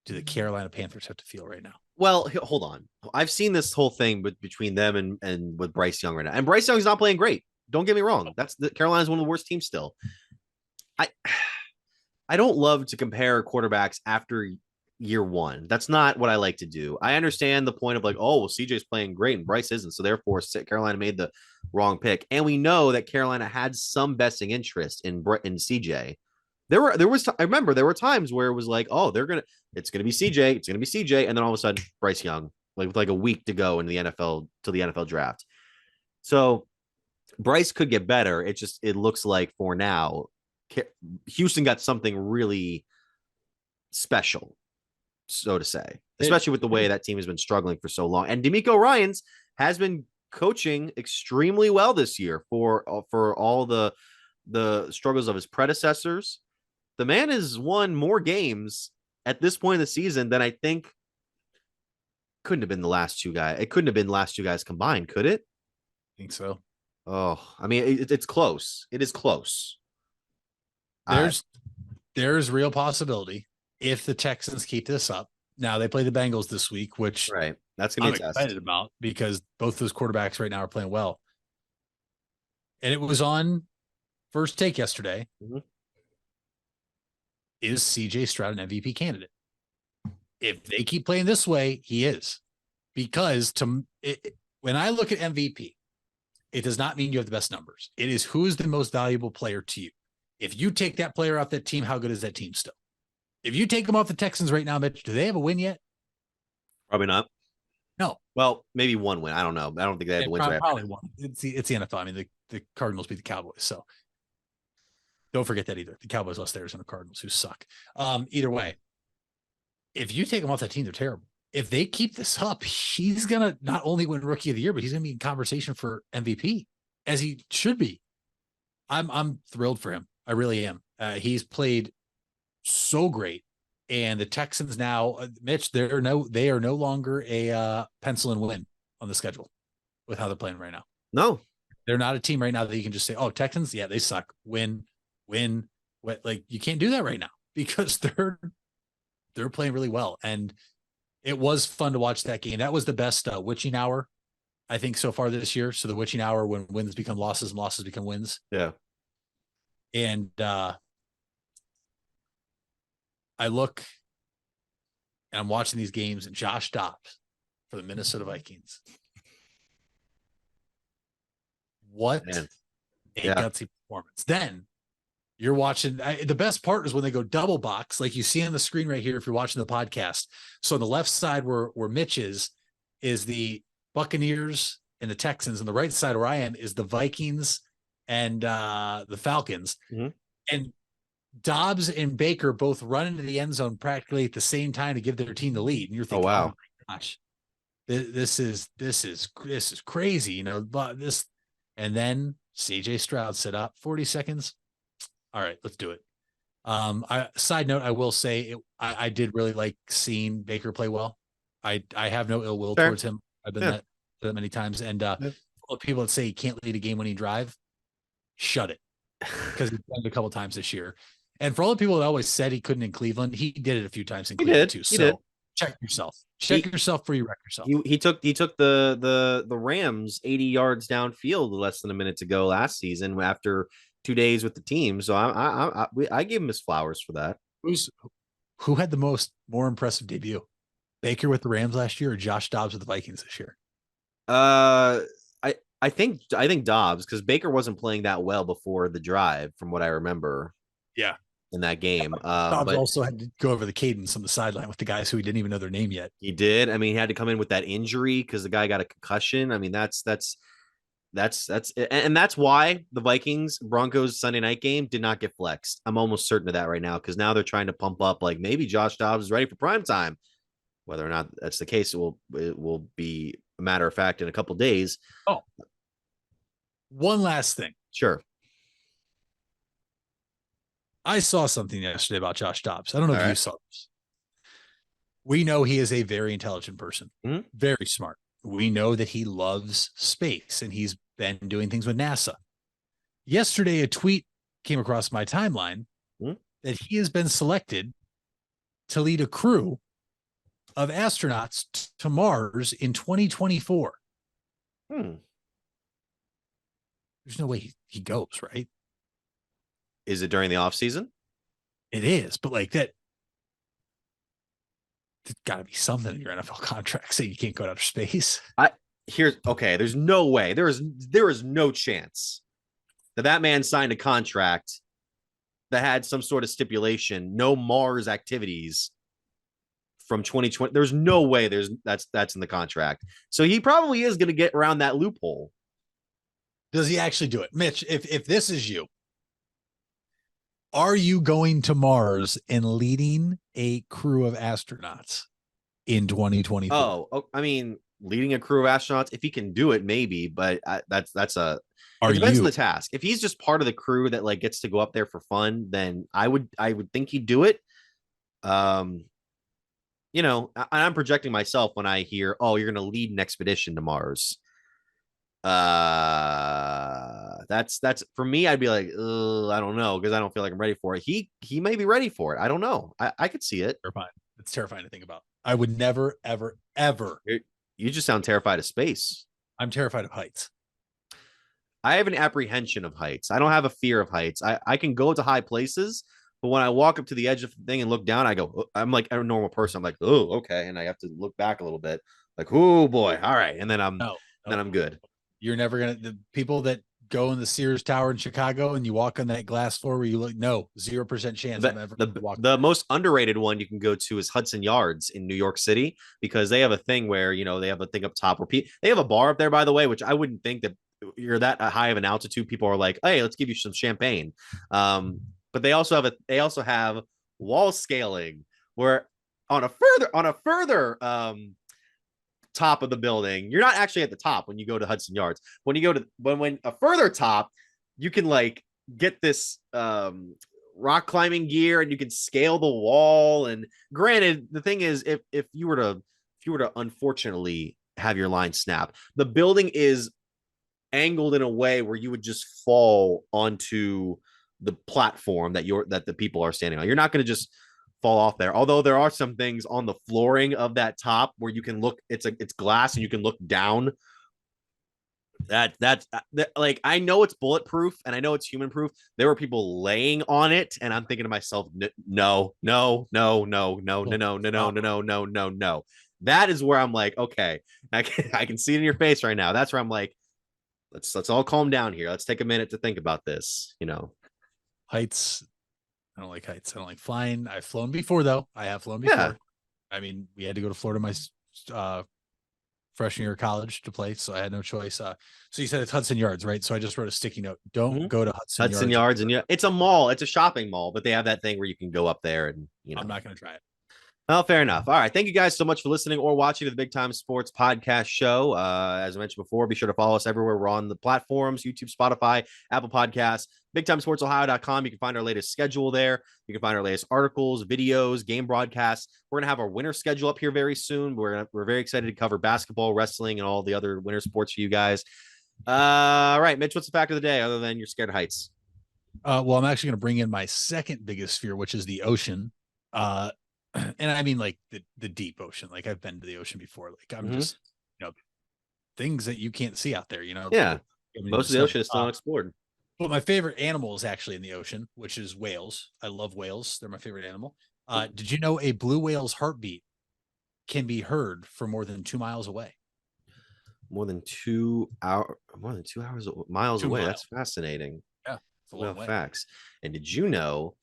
do the Carolina Panthers have to feel right now? Well, hold on. I've seen this whole thing between them and with Bryce Young right now. And Bryce Young's not playing great. Don't get me wrong. Carolina's one of the worst teams still. I don't love to compare quarterbacks after year one. That's not what I like to do. I understand the point of like, oh, well, CJ's playing great and Bryce isn't. So therefore, Carolina made the wrong pick. And we know that Carolina had some vesting interest in CJ. I remember there were times where it was like, oh, it's gonna be CJ, and then all of a sudden Bryce Young, with like a week to go in the NFL till the NFL draft. So Bryce could get better. It looks like for now, Houston got something really special, so to say, especially with the way that team has been struggling for so long. And DeMeco Ryans has been coaching extremely well this year for all the struggles of his predecessors. The man has won more games at this point in the season than I think couldn't have been the last two guys. It couldn't have been the last two guys combined, could it? I think so. Oh, I mean, it's close. It is close. There's real possibility if the Texans keep this up. Now they play the Bengals this week, which that's gonna be excited about because both those quarterbacks right now are playing well. And it was on First Take yesterday. Mm-hmm. Is CJ Stroud an MVP candidate? If they keep playing this way, he is. Because when I look at MVP, it does not mean you have the best numbers. It is who is the most valuable player to you. If you take that player off that team, how good is that team still? If you take them off the Texans right now, Mitch, do they have a win yet? Probably not. No. Well, maybe one win. I don't know. I don't think they have wins. Probably one. It's the NFL. I mean, the Cardinals beat the Cowboys, so don't forget that either. The Cowboys lost theirs and the Cardinals, who suck. Either way, if you take them off that team, they're terrible. If they keep this up, he's gonna not only win Rookie of the Year, but he's gonna be in conversation for MVP, as he should be. I'm thrilled for him. I really am. He's played so great, and the Texans now, Mitch, they are no longer a pencil and win on the schedule with how they're playing right now. No, they're not a team right now that you can just say, "Oh, Texans, yeah, they suck." Win. Like you can't do that right now because they're playing really well, and it was fun to watch that game. That was the best witching hour, I think, so far this year. So the witching hour when wins become losses and losses become wins. Yeah. And I look and I'm watching these games, and Josh Dobbs for the Minnesota Vikings. What a gutsy performance. Then you're watching. The best part is when they go double box, like you see on the screen right here if you're watching the podcast. So on the left side where Mitch is the Buccaneers and the Texans, and the right side where I am is the Vikings and the Falcons. Mm-hmm. And Dobbs and Baker both run into the end zone practically at the same time to give their team the lead. And you're thinking, oh my gosh, this is crazy, but this, and then CJ Stroud set up 40 seconds. All right, let's do it. Side note, I will say I did really like seeing Baker play well. I have no ill will towards him. I've been that many times. And people that say he can't lead a game-winning drive, shut it, because he's done it a couple of times this year. And for all the people that always said he couldn't in Cleveland, he did it a few times in Cleveland too. So check yourself. Check yourself before you wreck yourself. He took the Rams 80 yards downfield less than a minute to go last season after 2 days with the team. So I give him his flowers for that. Who had the more impressive debut? Baker with the Rams last year or Josh Dobbs with the Vikings this year? I think Dobbs, because Baker wasn't playing that well before the drive, from what I remember. Yeah. in that game. Dobbs But also had to go over the cadence on the sideline with the guys who he didn't even know their name yet. he did. I mean, he had to come in with that injury because the guy got a concussion. I mean, that's and that's why the Vikings Broncos Sunday night game did not get flexed. I'm almost certain of that right now because now they're trying to pump up like maybe Josh Dobbs is ready for prime time. Whether or not that's the case, it will be a matter of fact in a couple days. Oh, one last thing. Sure. I saw something yesterday about Josh Dobbs. I don't know if All you right. saw this. We know he is a very intelligent person, Mhm. very smart. We know that he loves space and he's been doing things with NASA. Yesterday, a tweet came across my timeline that he has been selected to lead a crew of astronauts to Mars in 2024. Hmm. There's no way he goes, right? Is it during the off season? It is, but like that, there's got to be something in your NFL contract saying you can't go to outer space. There's no way. There is no chance that man signed a contract that had some sort of stipulation, no Mars activities from 2020. There's no way that's in the contract. So he probably is going to get around that loophole. Does he actually do it? Mitch, if this is you, are you going to Mars and leading a crew of astronauts in 2024? Oh, I mean, leading a crew of astronauts, if he can do it, maybe, but that's it Are depends you? on the task. If he's just part of the crew that like gets to go up there for fun, then I would think he'd do it. You know, I'm projecting myself when I hear, oh, you're going to lead an expedition to Mars. That's for me. I'd be like, I don't know, because I don't feel like I'm ready for it. He may be ready for it. I don't know. I could see it. Terrifying. It's terrifying to think about. I would never, ever, ever. You just sound terrified of space. I'm terrified of heights. I have an apprehension of heights. I don't have a fear of heights. I can go to high places, but when I walk up to the edge of the thing and look down, I go, I'm like a normal person. I'm like, oh, okay. And I have to look back a little bit like, oh boy. All right. And then I'm good. You're never going to, the people that go in the Sears Tower in Chicago and you walk on that glass floor where you look, 0% chance I'm ever gonna walk. The most underrated one you can go to is Hudson Yards in New York City, because they have a thing where, they have a thing up top where they have a bar up there, by the way, which I wouldn't think that you're that high of an altitude. People are like, hey, let's give you some champagne. But they also have wall scaling where on a further top of the building, you're not actually at the top when you go to Hudson Yards. When you go to when a further top, you can like get this rock climbing gear and you can scale the wall. And granted, the thing is, if you were to unfortunately have your line snap, the building is angled in a way where you would just fall onto the platform that the people are standing on. You're not going to just fall off there. Although there are some things on the flooring of that top where you can look, it's glass and you can look down. That's like, I know it's bulletproof and I know it's human proof. There were people laying on it and I'm thinking to myself, no. That is where I'm like, okay, I can see it in your face right now. That's where I'm like, let's all calm down here. Let's take a minute to think about this. Heights. I don't like heights. I don't like flying. I've flown before, though. I have flown before. Yeah. I mean, we had to go to Florida my freshman year of college to play, so I had no choice. So you said it's Hudson Yards, right? So I just wrote a sticky note. Don't go to Hudson Yards. And it's a mall. It's a shopping mall, but they have that thing where you can go up there and, I'm not going to try it. Well, fair enough. All right. Thank you guys so much for listening or watching the Big Time Sports Podcast Show. As I mentioned before, be sure to follow us everywhere. We're on the platforms, YouTube, Spotify, Apple Podcasts, BigTimeSportsOhio.com. You can find our latest schedule there. You can find our latest articles, videos, game broadcasts. We're going to have our winter schedule up here very soon. We're very excited to cover basketball, wrestling, and all the other winter sports for you guys. All right, Mitch, what's the fact of the day other than you're scared of heights? Well, I'm actually going to bring in my second biggest fear, which is the ocean. And I mean like the deep ocean. Like I've been to the ocean before. Like I'm just, things that you can't see out there, Yeah. Most of the ocean is still unexplored. But my favorite animal is actually in the ocean, which is whales. I love whales. They're my favorite animal. Did you know a blue whale's heartbeat can be heard for more than 2 miles away? More than 2 miles away. That's fascinating. Yeah. It's a long way. Facts. And did you know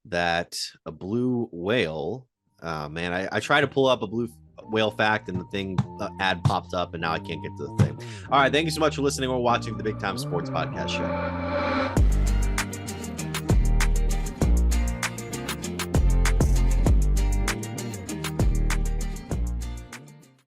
that a blue whale, man, I tried to pull up a blue whale fact and the thing ad popped up and now I can't get to the thing. All right. Thank you so much for listening or watching the Big Time Sports Podcast Show.